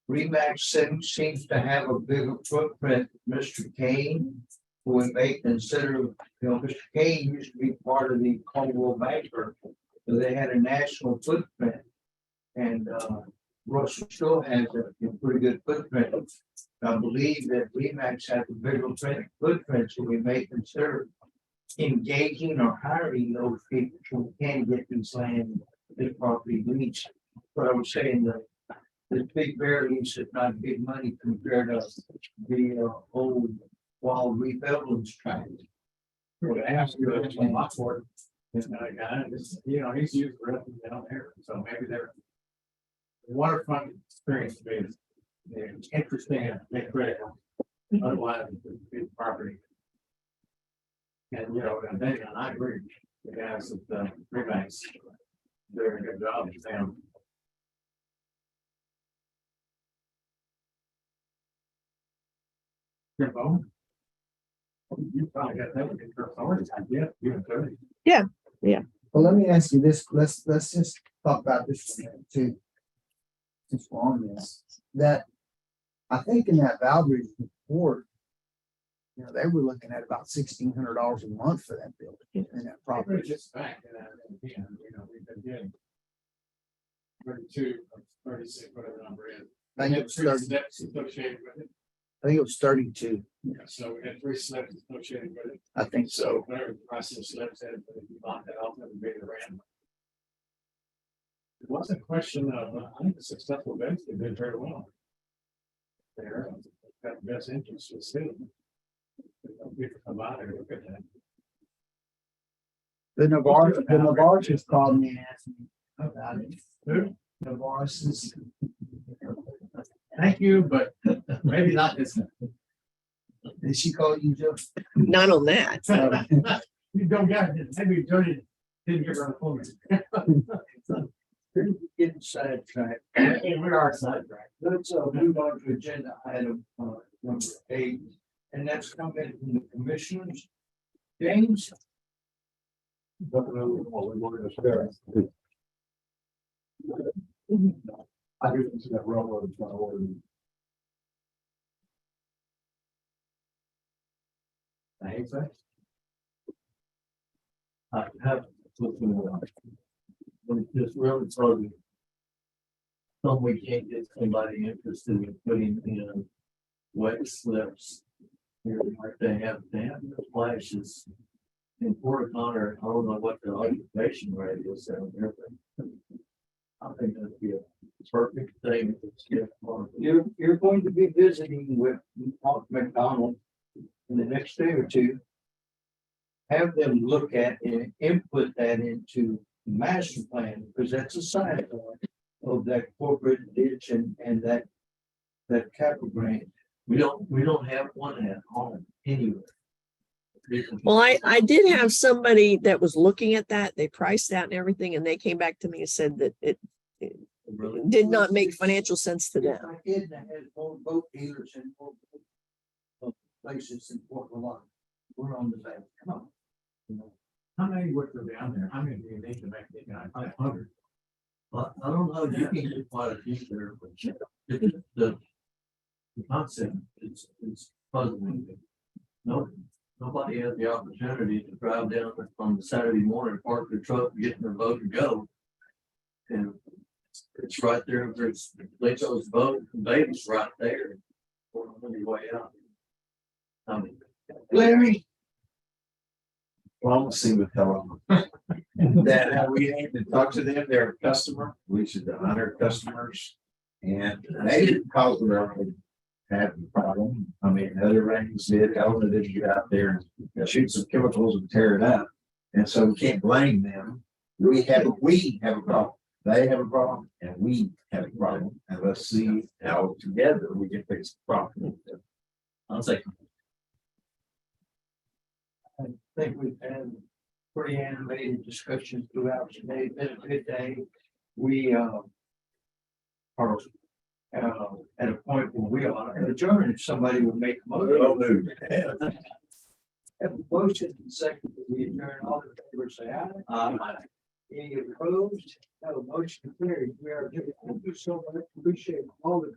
Remax seems to have a bigger footprint. Mr. Kane, who we may consider, Mr. Kane used to be part of the Caldwell Banker. So they had a national footprint. And Russell still has a pretty good footprint. I believe that Remax has a bigger footprint, so we may consider engaging or hiring those people who can get these land, this property leased. But I was saying that this big bear lease is not big money compared to the old wild rebuildings tract. Well, I asked you, that's one lot for it. This guy, he's used for it down there, so maybe they're. Waterfront experience to be interesting and make critical. Otherwise, it's a big property. And, and I agree, the guys at the Remax, doing a good job, Sam. Your phone? You probably got that in your phone, yeah, you have 30. Well, let me ask you this, let's just talk about this for a minute too. Since we're on this, that I think in that Valdez report, you know, they were looking at about $1,600 a month for that building and that Probably property. just back, again, we've been getting 32, or 36, whatever the number is. I think it was 30, Steps associated with it. I think it was 32. So we had 3 slips associated with it. I think So so. whatever the price of the slips is, but if you bought that off, that would be the random. It was a question of, I think the successful banks did very well. They're got the best interest with city. People come out and look at that. The Navarre just called me and asked me about it. Who? Navarre's is, Thank you, but maybe not this time. did she call you, Joe? Not on that. You don't get it. Maybe Jody didn't give her a phone. Getting sidetracked. We are sidetracked. Let's move on to agenda item number 8, and that's coming from the commissioners. James? I didn't see that railroad. It's not ordered. Thanks, sir. I have. It's just really probably. Some we can't get somebody interested in putting in wet slips. Here, like they have the flashes. In Port Connor, I don't know what the occupation rate is down there, but. I think that'd be a perfect thing. You're going to be visiting with Mark McDonald in the next day or two. Have them look at and input that into the master plan, because that's a side of that corporate ditch and that capital grant. We don't have one at home anywhere. Well, I did have somebody that was looking at that. They priced out and everything, and they came back to me and said that it Really. did not make financial sense to them. My kid that has more boat dealers and more places in Port Lavaca. We're on the same. Come on. You know, How many work are down there? How many do you need to make it? 500. Well, I don't know, you can get quite a few there, but the concept is puzzling. Nobody has the opportunity to drive down on the Saturday morning, park their truck, get in their boat and go. And it's right there, there's Lato's boat, and baby's right there. On your way out. Larry, Promising with tell them that we need to talk to them, they're a customer, we should honor customers. And they didn't cause their own have the problem. I mean, other rankings did, Elena didn't get out there and shoot some chemicals and tear it up. And so we can't blame them. We have a problem. They have a problem and we have a problem. And let's see how together we can fix the problem. I'll say, I think we've had pretty animated discussions throughout today. It's been a good day. We are at a point where we are adjourned. If somebody would make a motion. Have a motion and second that we adjourn. All in favor, say aye. Any opposed? No, motion carried. We are, thank you so much. Appreciate all the